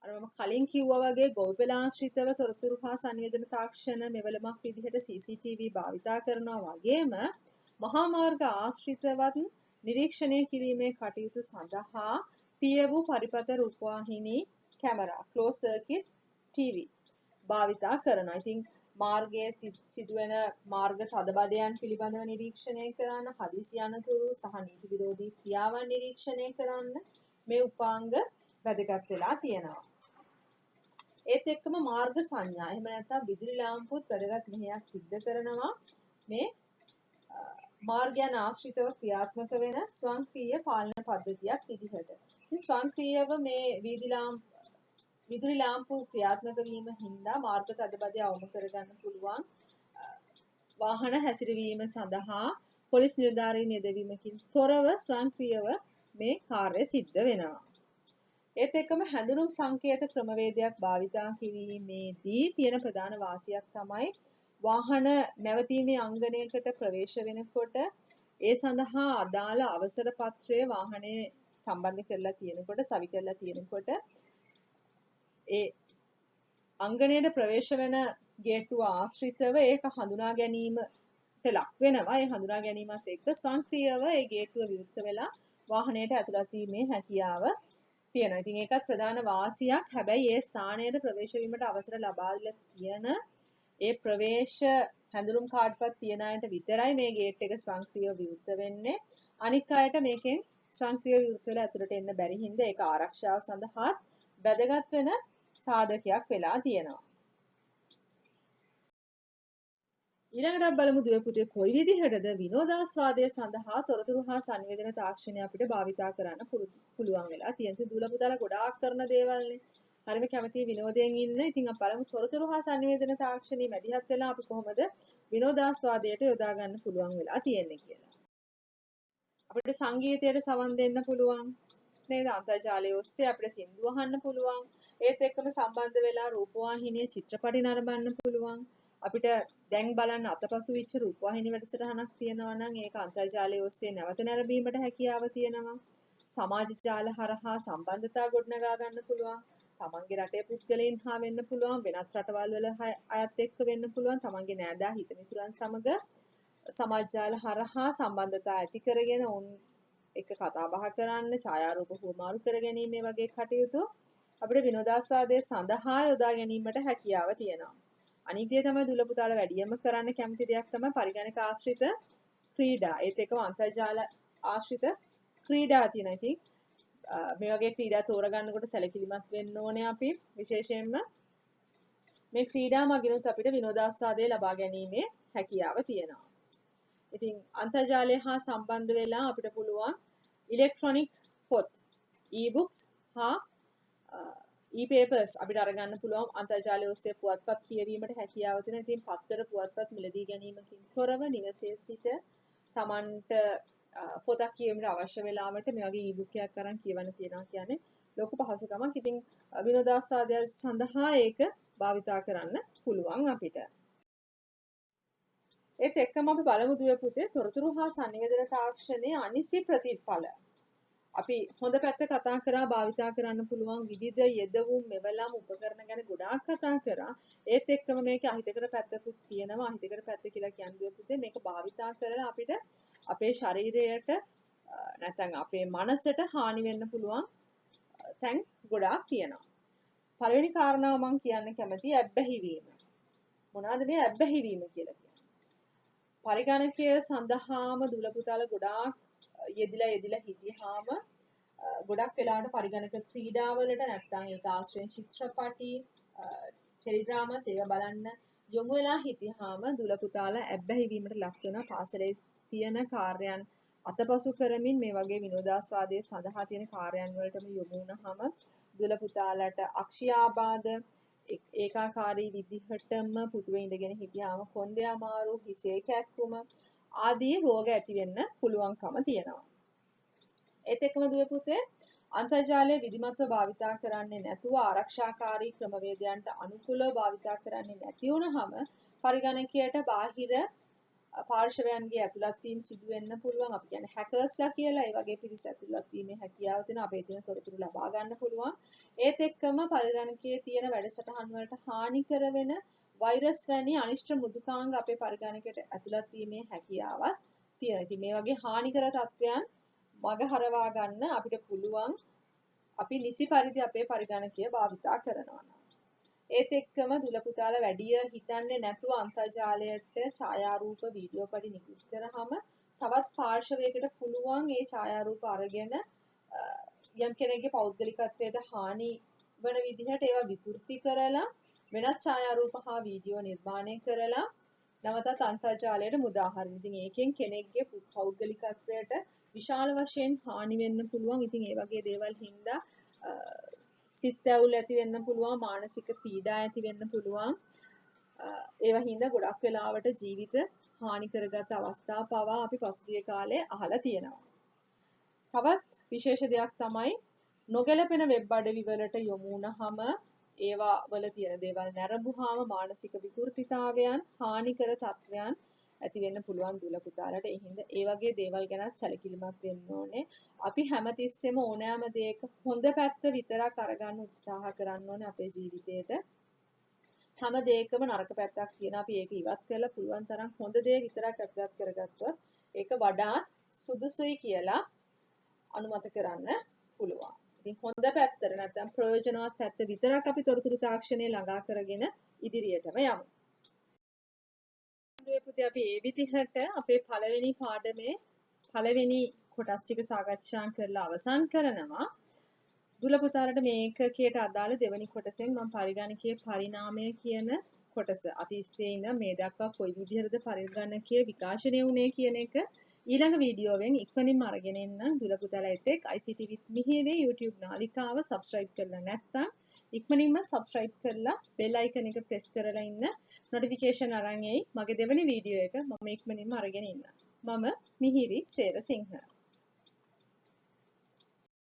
අර මම කලින් කිව්වා වගේ ගොවිපළ ආශ්‍රිතව තොරතුරු හා sannivedana තාක්ෂණ මෙවලමක් විදිහට CCTV භාවිතා කරනවා වගේම මහා මාර්ග ආශ්‍රිතවත් නිරීක්ෂණය කිරීමේ කටයුතු සඳහා පිය වූ පරිපත රූපවාහිනී කැමරා closed circuit TV භාවිතා කරනවා. ඉතින් මාර්ගයේ සිදුවෙන මාර්ග තදබදයන් පිළිබඳව නිරීක්ෂණය කරන්න, හදිසි අනතුරු සහ නීති විරෝධී ක්‍රියාවන් නිරීක්ෂණය කරන්න මේ උපාංග වැදගත් වෙලා තියෙනවා. ඒත් එක්කම මාර්ග සංඥා එහෙම නැත්නම් විදුලි ලාම්පුත් වැදගත් මෙහෙයක් සිද්ධ කරනවා මේ මාර්ගයන් ආශ්‍රිතව ක්‍රියාත්මක වෙන ස්වයංක්‍රීය පාලන පද්ධතියක් විදිහට. ඉතින් ස්වයංක්‍රීයව මේ විදුලි ලාම්පු ක්‍රියාත්මක වීම හින්දා මාර්ග තදබදය අවම කරගන්න පුළුවන්. වාහන හැසිරවීම සඳහා පොලිස් නිලධාරීන් යෙදවීමකින් තොරව ස්වයංක්‍රීයව මේ කාර්ය සිද්ධ වෙනවා. ඒත් එක්කම හැඳුනුම් සංකේත ක්‍රමවේදයක් භාවිතා කිරීමේදී තියෙන ප්‍රධාන වාසියක් තමයි වාහන නැවතීමේ අංගණයකට ප්‍රවේශ වෙනකොට ඒ සඳහා අදාළ අවසර පත්‍රය වාහනේ සම්බන්ධ කරලා තියෙනකොට සවි කරලා තියෙනකොට ඒ අංගණයට ප්‍රවේශ වෙන ගේට්ටුව ආශ්‍රිතව ඒක හඳුනා ගැනීමට ලක් වෙනවා. ඒ හඳුනා ගැනීමත් එක්ක ස්වයංක්‍රීයව ඒ ගේට්ටුව විවෘත වෙලා වාහනයට ඇතුළත් වීමේ හැකියාව තියෙනවා. ඉතින් ඒකත් ප්‍රධාන වාසියක්. හැබැයි ඒ ස්ථානයට ප්‍රවේශ වීමට අවසර ලබා දීලා තියෙන ඒ ප්‍රවේශ හැඳුනුම් කාඩ්පත් තියන අයට විතරයි මේ ගේට් එක ස්වයංක්‍රීයව විවෘත වෙන්නේ. අනික් අයට මේකෙන් ස්වයංක්‍රීයව විවෘත වෙලා ඇතුළට එන්න බැරි හින්දා ඒක ආරක්ෂාව සඳහා වැදගත් වෙන සාධකයක් වෙලා තියෙනවා. ඊළඟට බලමු දුවේ පුතේ කොයි විදිහටද විනෝදාස්වාදය සඳහා තොරතුරු හා sannivedana තාක්ෂණය අපිට භාවිතා කරන්න පුළුවන් වෙලා තියෙනවා. දුවලා පුතාලා ගොඩාක් කරන දේවල්නේ. හරිම කැමති විනෝදයෙන් ඉන්න. ඉතින් අපි බලමු තොරතුරු හා sannivedana තාක්ෂණي මැදිහත් වෙලා අපි කොහොමද විනෝදාස්වාදයට යොදා ගන්න පුළුවන් වෙලා තියෙන්නේ කියලා. අපිට සංගීතයට සවන් දෙන්න පුළුවන් නේද? අන්තර්ජාලය ඔස්සේ අපිට සින්දු අහන්න පුළුවන්. ඒත් එක්කම සම්බන්ධ වෙලා රූපවාහිනියේ චිත්‍රපටි නරඹන්න පුළුවන්. අපිට දැන් බලන්න අතපසු වෙච්ච රූපවාහිනී වැඩසටහනක් තියෙනවා නම් ඒක අන්තර්ජාලය ඔස්සේ නැවත නැරඹීමට හැකියාව තියෙනවා. සමාජ ජාල හරහා සම්බන්ධතා ගොඩනගා ගන්න පුළුවන්. තමන්ගේ රටේ පුද්ගලයන් හා වෙන්න පුළුවන්, වෙනත් රටවල් වල අයත් එක්ක වෙන්න පුළුවන්, තමන්ගේ නෑදා හිත මිතුරන් සමග සමාජ ජාල හරහා සම්බන්ධතා ඇති කරගෙන උන් එක්ක කතා බහ කරන්න, ඡායාරූප හුවමාරු කර ගැනීම වගේ කටයුතු අපිට විනෝදාස්වාදයේ සඳහා යොදා ගැනීමට හැකියාව තියෙනවා. අනිත් දේ තමයි දුල පුතාලා වැඩියෙන්ම කරන්න කැමති දෙයක් තමයි පරිගණක ආශ්‍රිත ක්‍රීඩා. ඒත් එක්කම අන්තර්ජාල ආශ්‍රිත ක්‍රීඩා තියෙනවා. ඉතින් මේ වගේ ක්‍රීඩා තෝරගන්නකොට සැලකිලිමත් වෙන්න ඕනේ අපි. විශේෂයෙන්ම මේ ක්‍රීඩා මගිනුත් අපිට විනෝදාස්වාදය ලබා ගැනීමේ හැකියාව තියෙනවා. ඉතින් අන්තර්ජාලය හා සම්බන්ධ වෙලා අපිට පුළුවන් ඉලෙක්ට්‍රොනික පොත් e-books හා e-papers අපිට අරගන්න පුළුවන් අන්තර්ජාලය ඔස්සේ පුවත්පත් කියවීමට හැකියාව තියෙනවා. ඉතින් පත්තර පුවත්පත් මිලදී ගැනීමකින් තොරව නිවසේ සිට Tamanට පොතක් කියවීමට අවශ්‍ය වෙලාවට මේ වගේ e-book එකක් අරන් කියවන්න තියනවා කියන්නේ ලොකු පහසුකමක්. ඉතින් විනෝදාස්වාදය සඳහා ඒක භාවිතා කරන්න පුළුවන් අපිට. ඒත් එක්කම අපි බලමු දුවේ පුතේ තොරතුරු හා sannivedana තාක්ෂණයේ අනිසි ප්‍රතිඵල. අපි හොඳ පැත්ත කතා කරා භාවිතා කරන්න පුළුවන් විවිධ යෙදවුම් මෙවලම් උපකරණ ගැන ගොඩාක් කතා කරා. ඒත් එක්කම මේකේ අහිතකර පැත්තකුත් තියෙනවා. අහිතකර පැත්ත කියලා කියන්නේ පුතේ මේක භාවිතා කරලා අපිට අපේ ශරීරයට නැත්නම් අපේ මනසට හානි වෙන්න පුළුවන් තැන් ගොඩාක් තියෙනවා. පළවෙනි කාරණාව මම කියන්න කැමතියි ඇබ්බැහි වීම. මොනවද මේ ඇබ්බැහි වීම කියලා කියන්නේ? පරිගණකය සඳහාම දුල පුතාලා ගොඩාක් යෙදිලා හිටියාම ගොඩක් වෙලාවට පරිගණක ක්‍රීඩාවලට නැත්නම් ඒක ආශ්‍රයෙන් චිත්‍රපටි ටෙලිඩ්‍රාමා සේවා බලන්න යොමු වෙලා හිටියාම දුල පුතාලා ඇබ්බැහි වීමට ලක් වෙනවා. පාසලේ තියෙන කාර්යයන් අතපසු කරමින් මේ වගේ විනෝදාස්වාදයේ සඳහා තියෙන කාර්යයන් වලටම යොමු වුණාම දුල පුතාලට අක්ෂියාබාධ ඒකාකාරී විදිහටම පුටුවේ ඉඳගෙන හිටියාම කොන්දේ අමාරු හිසේ කැක්කුම ආදී රෝග ඇති වෙන්න පුළුවන්කම තියෙනවා. ඒත් එක්කම දුවේ පුතේ අන්තර්ජාලය විධිමත්ව භාවිතා කරන්නේ නැතුව ආරක්ෂාකාරී ක්‍රමවේදයන්ට අනුකූලව භාවිතා කරන්නේ නැති වුනහම පරිගණකයට බාහිර පාර්ශවයන්ගේ ඇතුළත් වීම සිදු වෙන්න පුළුවන්. අපි කියන්නේ හැකර්ස්ලා කියලා. ඒ වගේ පිරිස ඇතුළත් වීමේ හැකියාව තියෙන අපේ තියෙන තොරතුරු ලබා ගන්න පුළුවන්. ඒත් එක්කම පරිගණකයේ තියෙන වැඩසටහන් වලට හානි කරන වෛරස් වැනි අනිෂ්ට මෘදුකාංග අපේ පරිගණකයට ඇතුළත් වීමේ හැකියාවක් තියෙනවා. ඉතින් මේ වගේ හානිකර තත්ත්වයන් මගහරවා ගන්න අපිට පුළුවන් අපි නිසි පරිදි අපේ පරිගණකය භාවිතා කරනවා. ඒත් එක්කම දුල පුතාලා වැඩිය හිතන්නේ නැතුව අන්තර්ජාලයට ඡායාරූප වීඩියෝ පඩි නිකුත් කරාම තවත් පාර්ශවයකට පුළුවන් ඒ ඡායාරූප අරගෙන යම් කෙනෙක්ගේ පෞද්ගලිකත්වයට හානි වන විදිහට ඒවා විකෘති කරලා වෙනත් ඡායාරූප හා වීඩියෝ නිර්මාණය කරලා නැවතත් අන්තර්ජාලයට මුදා හරින. ඉතින් ඒකෙන් කෙනෙක්ගේ පෞද්ගලිකත්වයට විශාල වශයෙන් හානි වෙන්න පුළුවන්. ඉතින් ඒ වගේ දේවල් හින්දා සිත් ඇවුල් ඇති වෙන්න පුළුවන්, මානසික පීඩා ඇති වෙන්න පුළුවන්. ඒවා හින්දා ගොඩක් වෙලාවට ජීවිත හානි කරගත් අවස්ථා පවා අපි පසුගිය කාලේ අහලා තියෙනවා. තවත් විශේෂ දෙයක් තමයි නොගැලපෙන වෙබ් අඩවි වලට යොමු වුණාම ඒවා වල තියෙන දේවල් නැරඹුවාම මානසික විකෘතිතාවයන්, හානිකර තත්ත්වයන් ඇති වෙන්න පුළුවන් දුල පුතාලට. ඒ හින්දා ඒ වගේ දේවල් ගැනත් සැලකිලිමත් වෙන්න ඕනේ. අපි හැමතිස්සෙම ඕනෑම දෙයක හොඳ පැත්ත විතරක් අරගන්න උත්සාහ කරන්න ඕනේ අපේ ජීවිතේට. හැම දෙයකම නරක පැත්තක් තියෙනවා. අපි ඒක ඉවත් කරලා පුළුවන් තරම් හොඳ දේ විතරක් අත්දැක කරගත්තොත් ඒක වඩාත් සුදුසුයි කියලා අනුමත කරන්න පුළුවන්. ඉතින් හොඳ පැත්තට නැත්නම් ප්‍රයෝජනවත් පැත්ත විතරක් අපි තොරතුරු තාක්ෂණය ළඟා කරගෙන ඉදිරියටම යමු. පුතේ අපි මේ විදිහට අපේ පළවෙනි පාඩමේ පළවෙනි කොටස් ටික සාකච්ඡා කරලා අවසන් කරනවා. දුල පුතාලට මේ ඒකකයට අදාළ දෙවෙනි කොටසෙන් මම පරිගණකයේ පරිණාමය කියන කොටස අතීතයේ ඉඳන් මේ දක්වා කොයි විදිහටද පරිගණකයේ විකාශනය වුණේ කියන එක ඊළඟ වීඩියෝවෙන් ඉක්මනින්ම අරගෙන එන්න. දුල පුතාලා එතෙක් ICT with මිහිරේ YouTube නාලිකාව subscribe කරලා නැත්නම් ඉක්මනින්ම subscribe කරලා bell icon එක press කරලා ඉන්න. notification අරන් එයි මගේ දෙවෙනි වීඩියෝ එක මම ඉක්මනින්ම අරගෙන ඉන්න. මම මිහිරි සේරසිංහ.